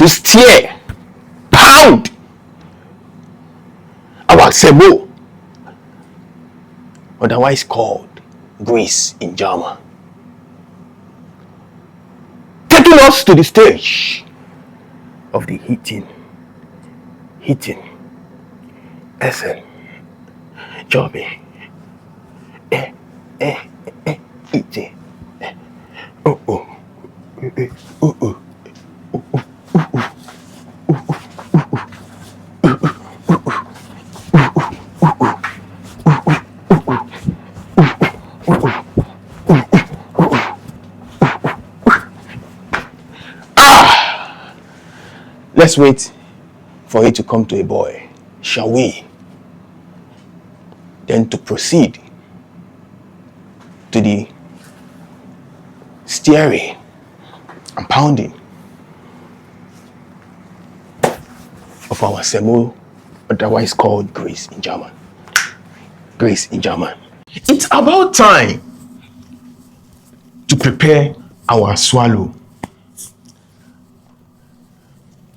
stir, pound our semo, otherwise called grease in German. Taking us to the stage of the heating, essen, jobbing, eating, Let's wait for it to come to a boil, shall we? Then to proceed to the stirring and pounding of our semo, otherwise called grease in German. Grease in German. It's about time to prepare our swallow,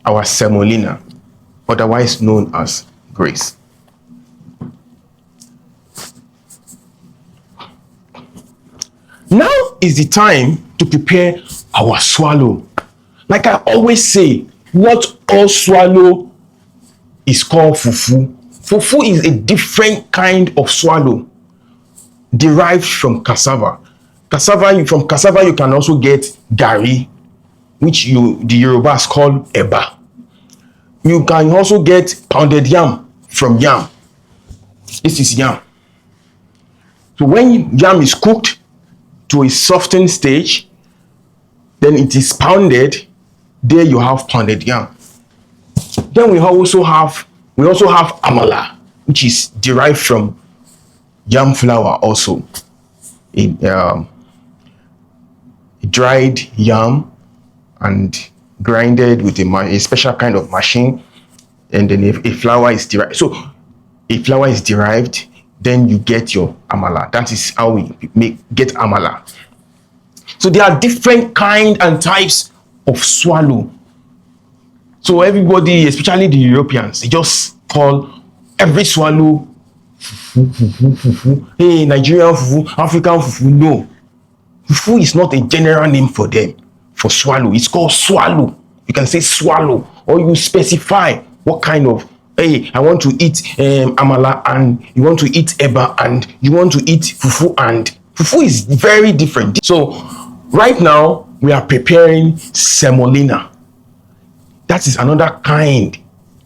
our semolina, otherwise known as grease. Now is the time to prepare our swallow. Like I always say, not all swallow is called fufu. Fufu is a different kind of swallow derived from cassava. From cassava you can also get gari, which the Yorubas call eba. You can also get pounded yam from yam. This is yam. So when yam is cooked to a softened stage, then it is pounded. There you have pounded yam. Then we also have amala, which is derived from yam flour also. A dried yam and grinded with a special kind of machine, and then a flour is derived. So a flour is derived, then you get your amala. That is how we get amala. So there are different kind and types of swallow. So everybody, especially the Europeans, they just call every swallow fufu, fufu, fufu. Hey, Nigerian fufu, African fufu. No, fufu is not a general name for them. For swallow, it's called swallow. You can say swallow, or you specify what kind of. Hey, I want to eat amala, and you want to eat eba, and you want to eat fufu, and fufu is very different. So right now we are preparing semolina. That is another kind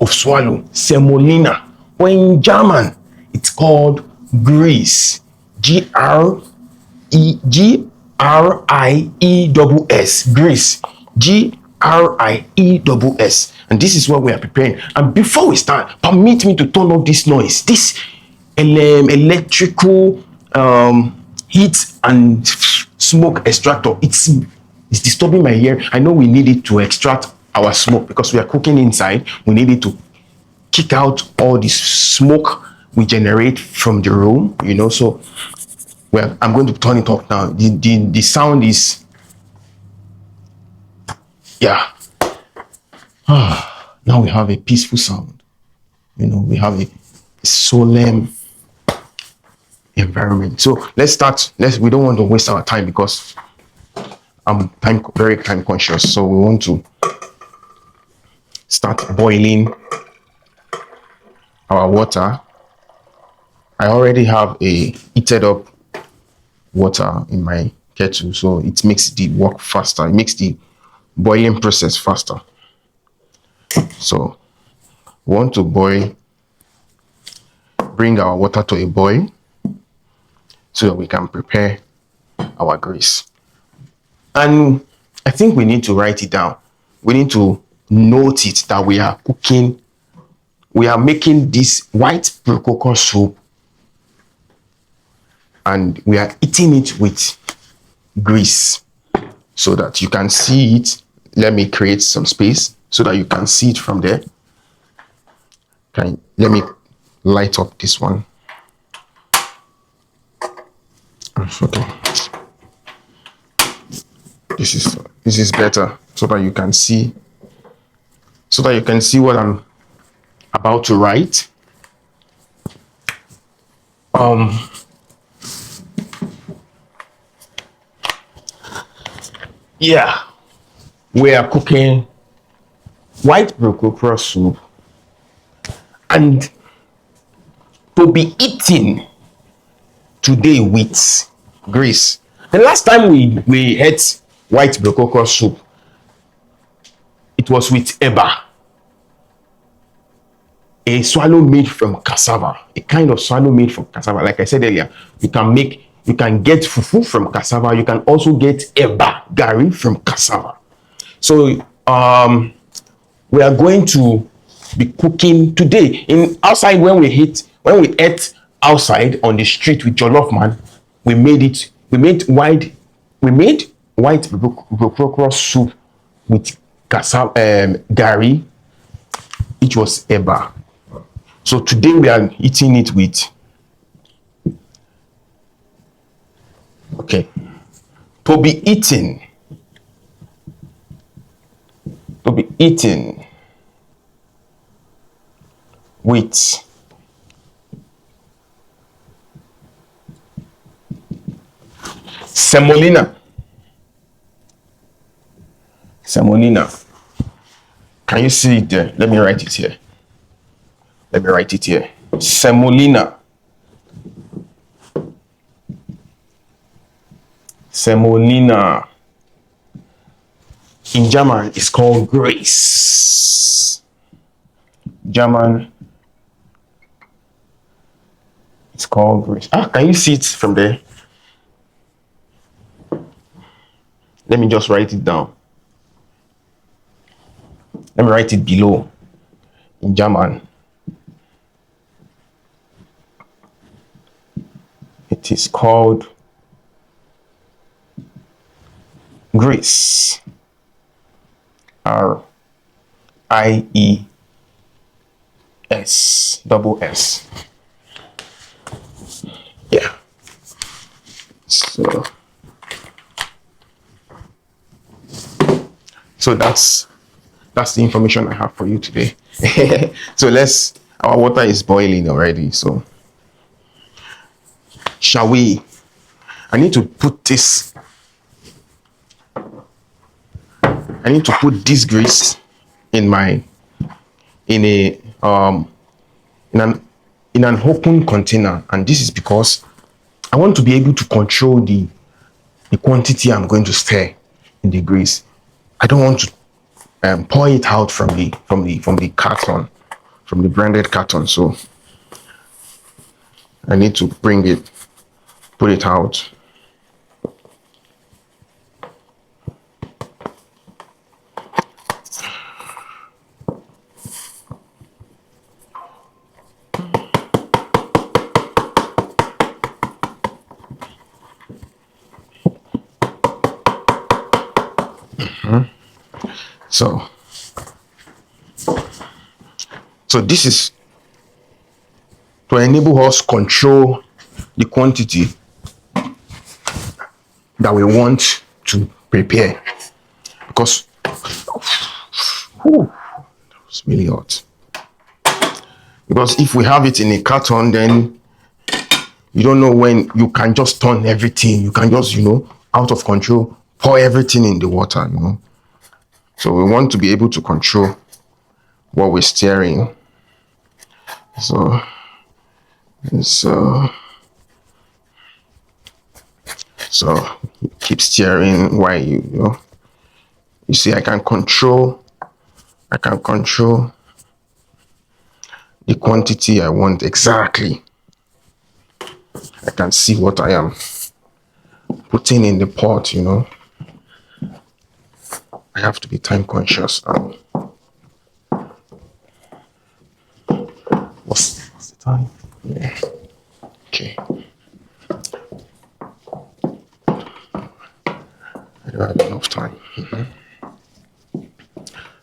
of swallow, semolina. But in German, it's called Greece. Griess. Greece. Griess. And this is what we are preparing. And before we start, permit me to turn off this noise. This electrical heat and smoke extractor. It's disturbing my ear. I know we need it to extract our smoke because we are cooking inside. We need it to kick out all this smoke we generate from the room, so well, I'm going to turn it off now. The sound is, yeah. Now we have a peaceful sound. We have a solemn environment. So let's start. We don't want to waste our time because I'm very time conscious. So we want to start boiling our water. I already have a heated up water in my kettle, so it makes the work faster. It makes the boiling process faster. So we want to bring our water to a boil so that we can prepare our grease. And I think we need to write it down. We need to note it that we are making this white broccokro soup, and we are eating it with grease so that you can see it. Let me create some space so that you can see it from there. Let me light up this one. Okay. This is better so that you can see what I'm about to write. Yeah, we are cooking white broccokro soup, and to be eaten today with grease. The last time we ate white broccokro soup, it was with eba, a swallow made from cassava, a kind of swallow made from cassava. Like I said earlier, you can get fufu from cassava. You can also get eba, gari, from cassava. So we are going to be cooking today outside. When we ate outside on the street with JOLLOFMANN, we made white broccokro soup with cassava, gari, which was eba. So today we are eating it with, okay, to be eaten with semolina. Can you see it there? Let me write it here. Semolina. In German, it's called grace. German, it's called grace. Can you see it from there? Let me just write it down. Let me write it below in German. It is called Greece. RIES, double S. So that's the information I have for you today. So our water is boiling already. So shall we? I need to put this grease in a in an open container, and this is because I want to be able to control the quantity I'm going to stir in the grease. I don't want to pour it out from the carton, from the branded carton. So I need to put it out. So this is to enable us control the quantity that we want to prepare, because it's really hot. Because if we have it in a carton, then you don't know when you can just turn everything. You can just, out of control, pour everything in the water, So we want to be able to control what we're stirring. So keep stirring while you see I can control the quantity I want exactly. I can see what I am putting in the pot, I have to be time conscious. What's the time? Yeah. Okay. I don't have enough time.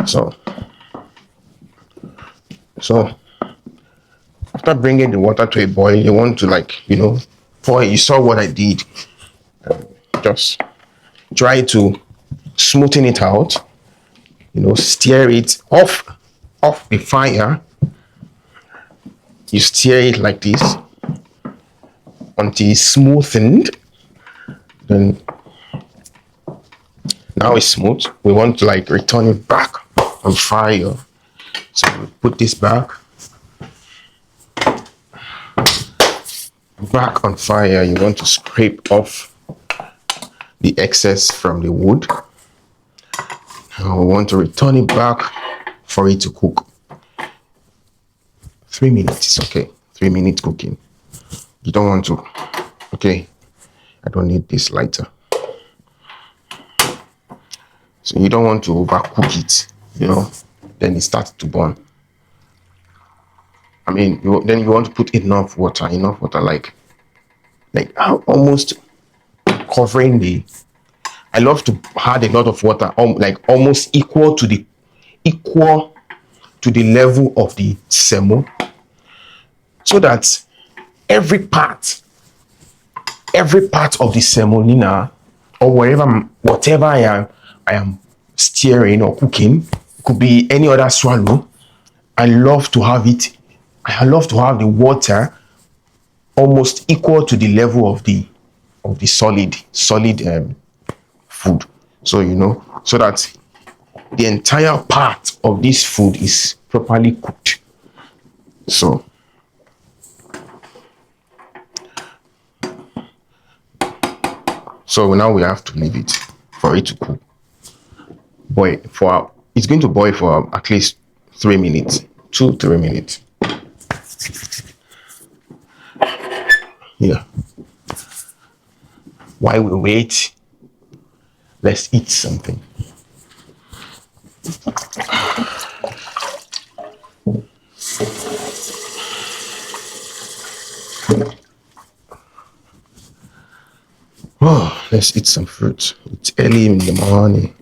So after bringing the water to a boil, you want to pour it. You saw what I did. Just try to smoothen it out. Stir it off the fire. You stir it like this until it's smoothened. Then now it's smooth. We want to return it back on fire. So we put this back on fire. You want to scrape off the excess from the wood. Now we want to return it back for it to cook. 3 minutes is okay. 3 minutes cooking. You don't want to. Okay, I don't need this lighter. So you don't want to overcook it, then it starts to burn. I mean, then you want to put enough water, like almost covering the. I love to add a lot of water, almost equal to the level of the semo, so that every part of the semolina or whatever I am stirring or cooking, could be any other swallow. I love to have the water almost equal to the level of the solid food. So so that the entire part of this food is properly cooked. So now we have to leave it for it to cook. It's going to boil for at least 3 minutes, 2-3 minutes. Yeah. While we wait, let's eat something. Oh, let's eat some fruit. It's early in the morning.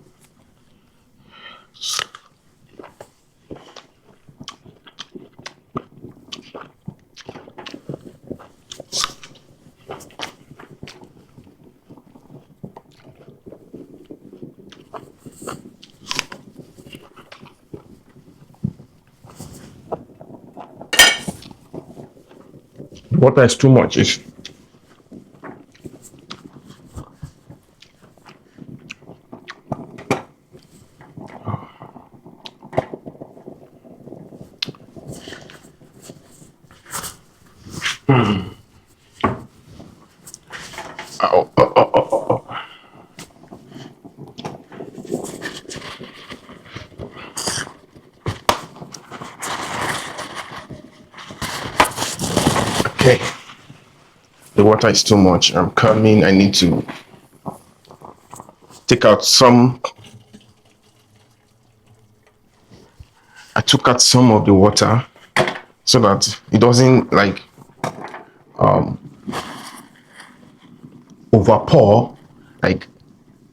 water is too much. It's oh, oh, oh, oh, oh. Okay, the water is too much. I'm coming. I need to take out some. I took out some of the water so that it doesn't like overpour, like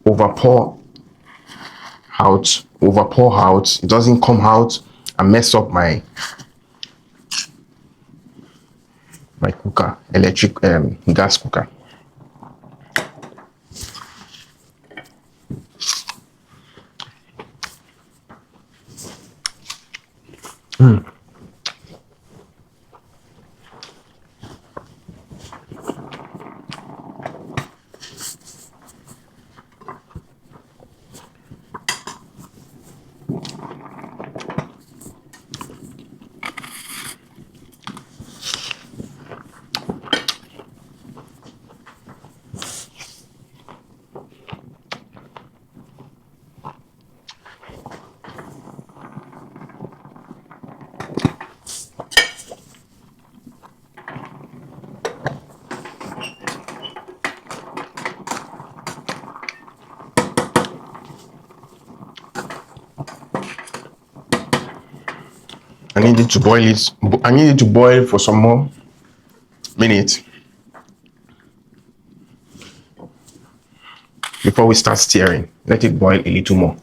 overpour overpour out. It doesn't come out and mess up my cooker, electric gas cooker. I needed to boil it. I needed to boil for some more minutes before we start stirring. Let it boil a little more.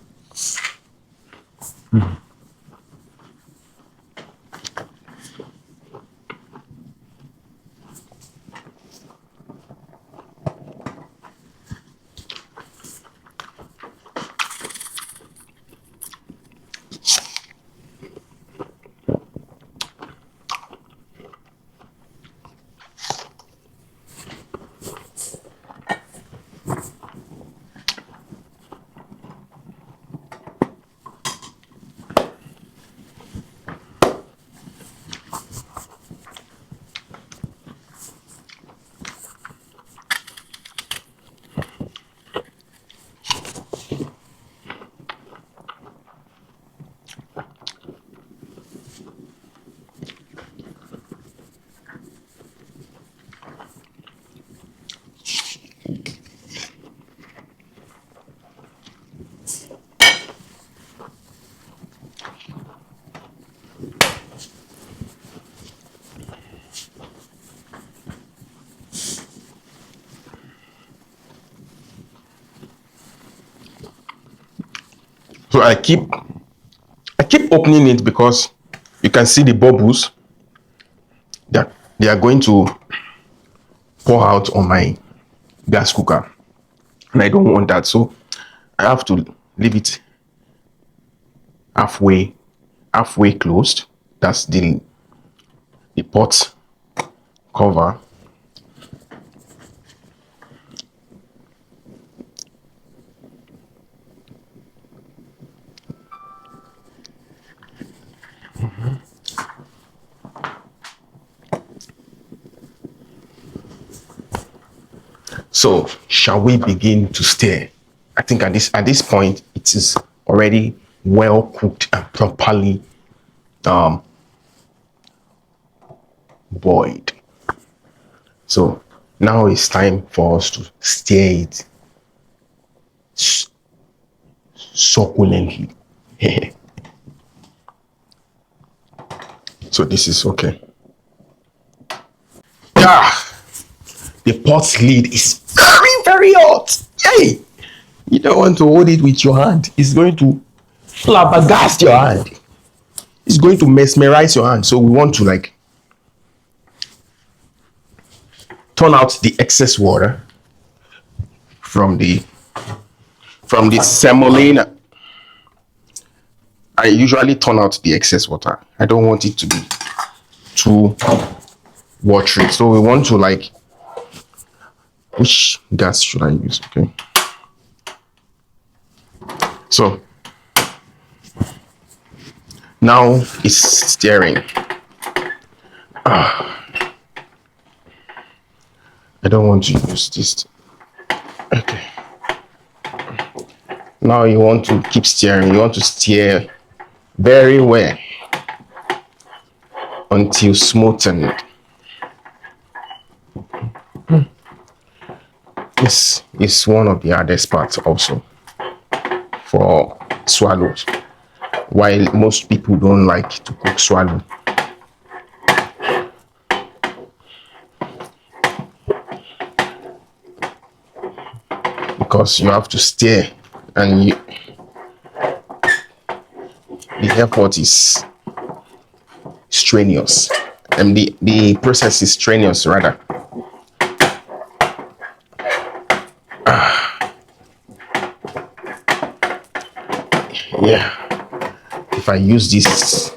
So I keep opening it because you can see the bubbles that they are going to pour out on my gas cooker, and I don't want that. So I have to leave it halfway closed. That's the pot cover. So shall we begin to stir? I think at this point it is already well cooked and properly boiled. So now it's time for us to stir it succulently. So this is okay. The pot lid is very hot. Hey, you don't want to hold it with your hand. It's going to flabbergast your hand. It's going to mesmerize your hand. So we want to like turn out the excess water from the semolina. I usually turn out the excess water. I don't want it to be too watery. So we want to like, which gas should I use? Okay. So now it's stirring. I don't want to use this. Okay. Now you want to keep stirring. You want to stir very well until smoothened. This is one of the hardest parts also for swallows. While most people don't like to cook swallow, because you have to stir and the effort is strenuous, and the process is strenuous rather. Yeah, if I use this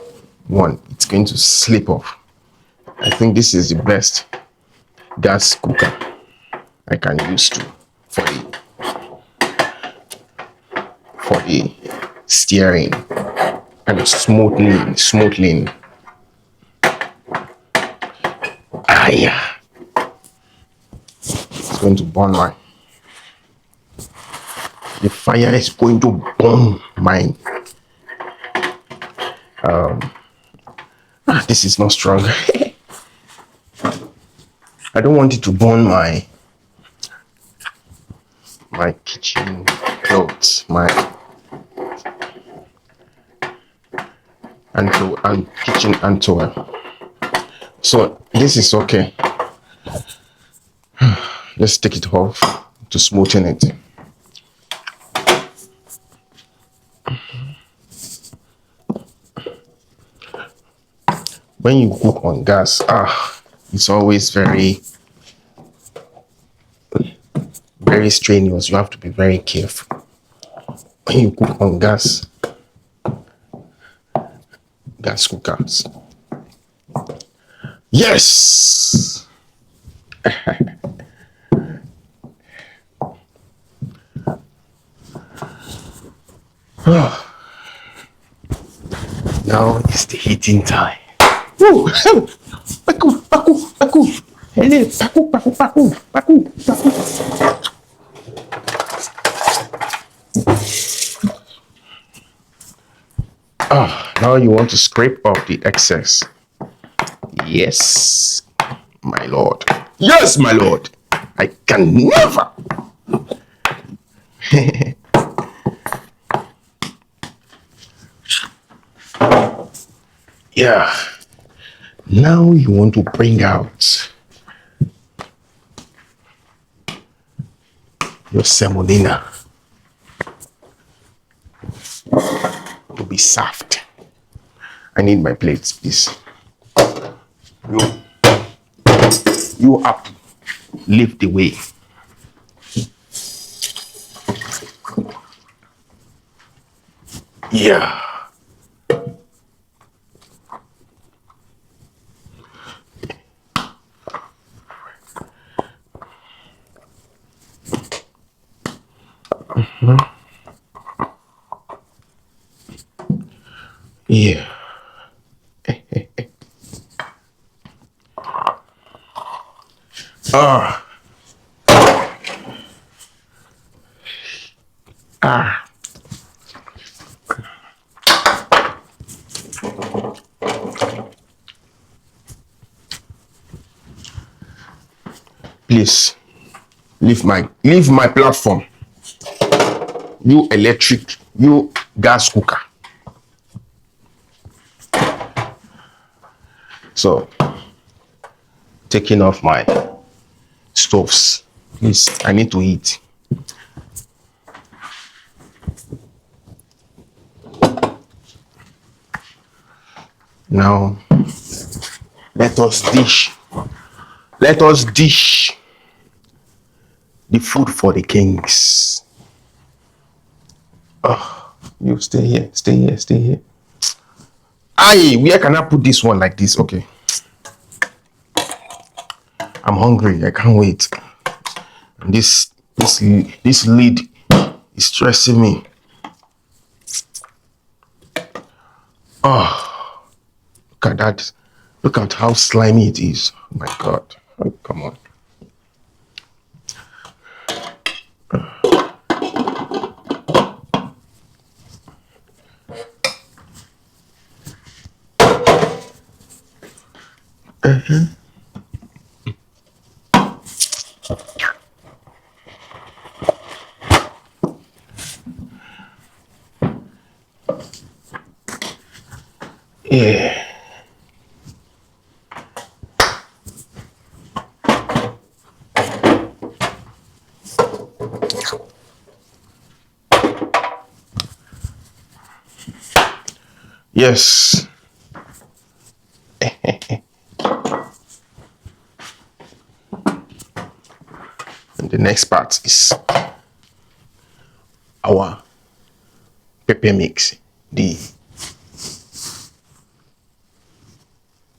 one, it's going to slip off. I think this is the best gas cooker I can use for the stirring and smoothing. Yeah, it's going to burn the fire is going to burn mine. This is not strong. I don't want it to burn my kitchen clothes, and kitchen underwear. So this is okay. Let's take it off to smoothen it. When you cook on gas, it's always very strenuous. You have to be very careful when you cook on gas cookers. Yes. Now it's the heating time. Woo! Paku. Hello, paku. Now you want to scrape off the excess. Yes, my lord. Yes, my lord. I can never. Yeah. Now you want to bring out your semolina to be served. I need my plates, please. You have to leave the way. Yeah. Yeah. Please leave my platform. You gas cooker. So taking off my stoves. Please, I need to eat. Now let us dish the food for the kings. You stay here. Aye, where can I put this one like this? Okay. hungry. I can't wait. And this lid is stressing me. Oh, look at that. Look at how slimy it is. Oh my God. Oh, come on. Yeah. Yes. And the next part is our pepper mix, the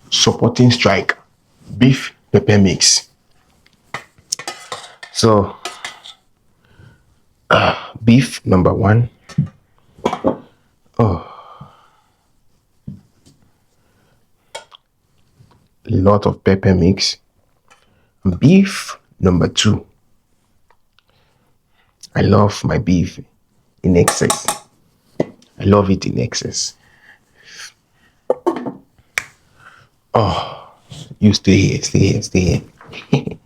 supporting strike beef pepper mix. So beef number 1. A lot of pepper mix. Beef number 2. I love my beef in excess. I love it in excess. Oh, you stay here, stay here, stay here.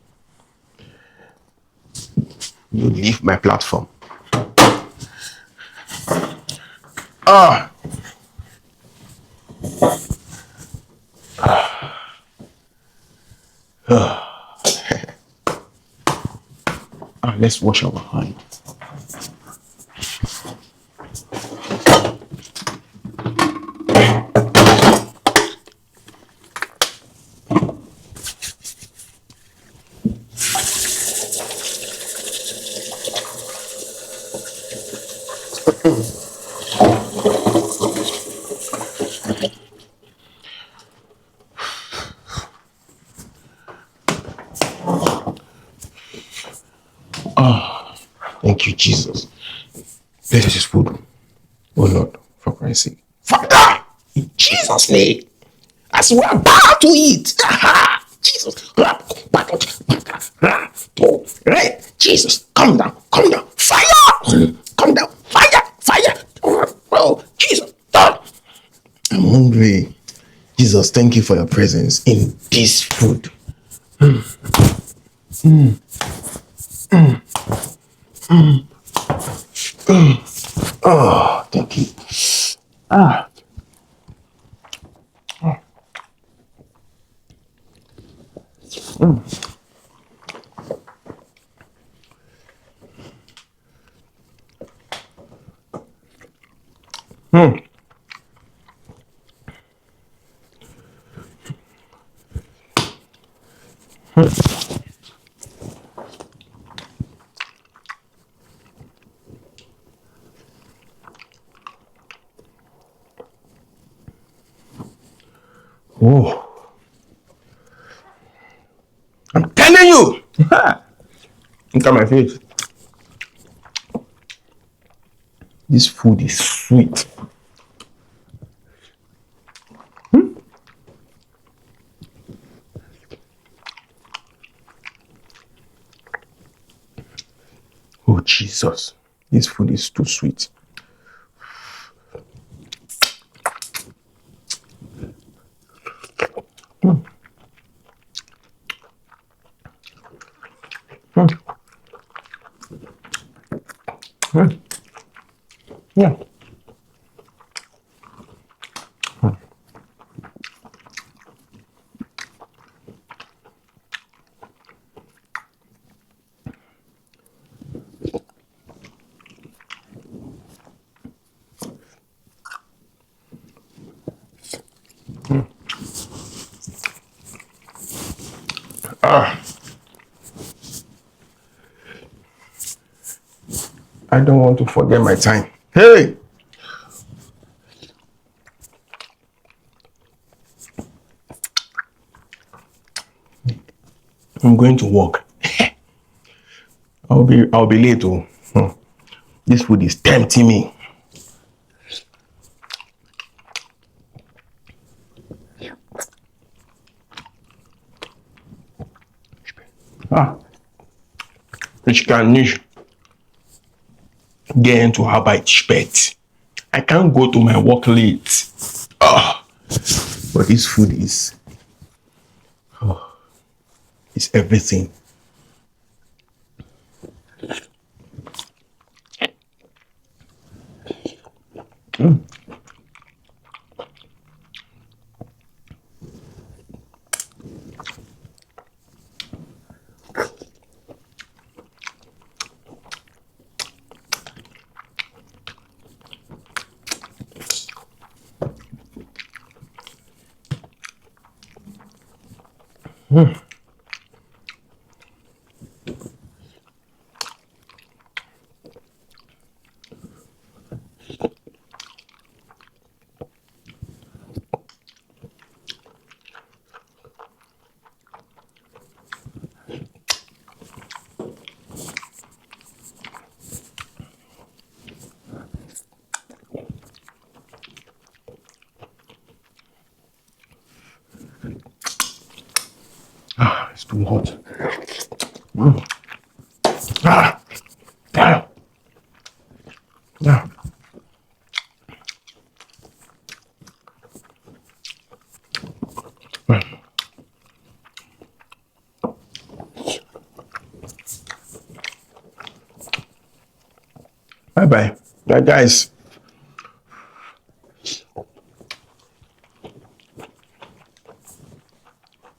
You leave my platform. Ah. Let's wash our hands. Thank you, Jesus. Bless this food. Oh Lord, for Christ's sake. Father, in Jesus' name, as we are about to eat, Jesus, Jesus, come down, fire, come down, fire, oh, Jesus, I'm hungry. Jesus, thank you for your presence in this food. Oh, thank you. Oh, I'm telling you. Look at my face. This food is sweet. Oh, Jesus. This food is too sweet. Yeah. I don't want to forget my time. Hey! I'm going to work. I'll be late. Oh. This food is tempting me. Ich kann nicht gehen zur Arbeit spät. I can't go to my work late. But this food is everything. It's too hot. Bye bye. Bye guys.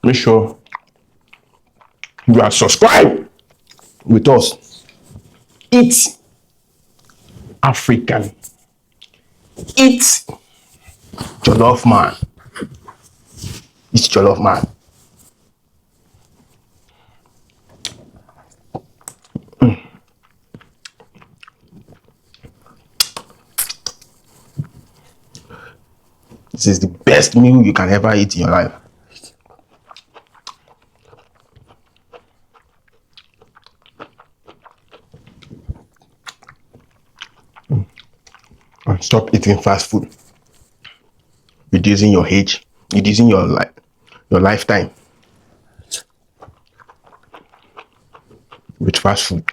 Make sure you are subscribed with us. Eat African. Eat JOLLOFMANN. It's JOLLOFMANN. This is the best meal you can ever eat in your life. And stop eating fast food. Reducing your age, reducing your lifetime with fast food.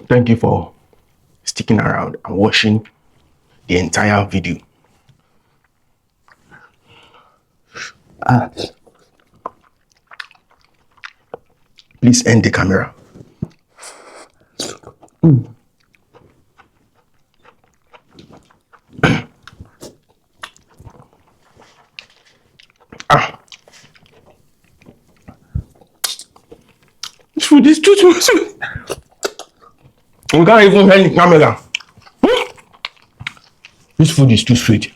Thank you for sticking around and watching the entire video. Please end the camera. This food is too sweet. We can't even end the camera. This food is too sweet.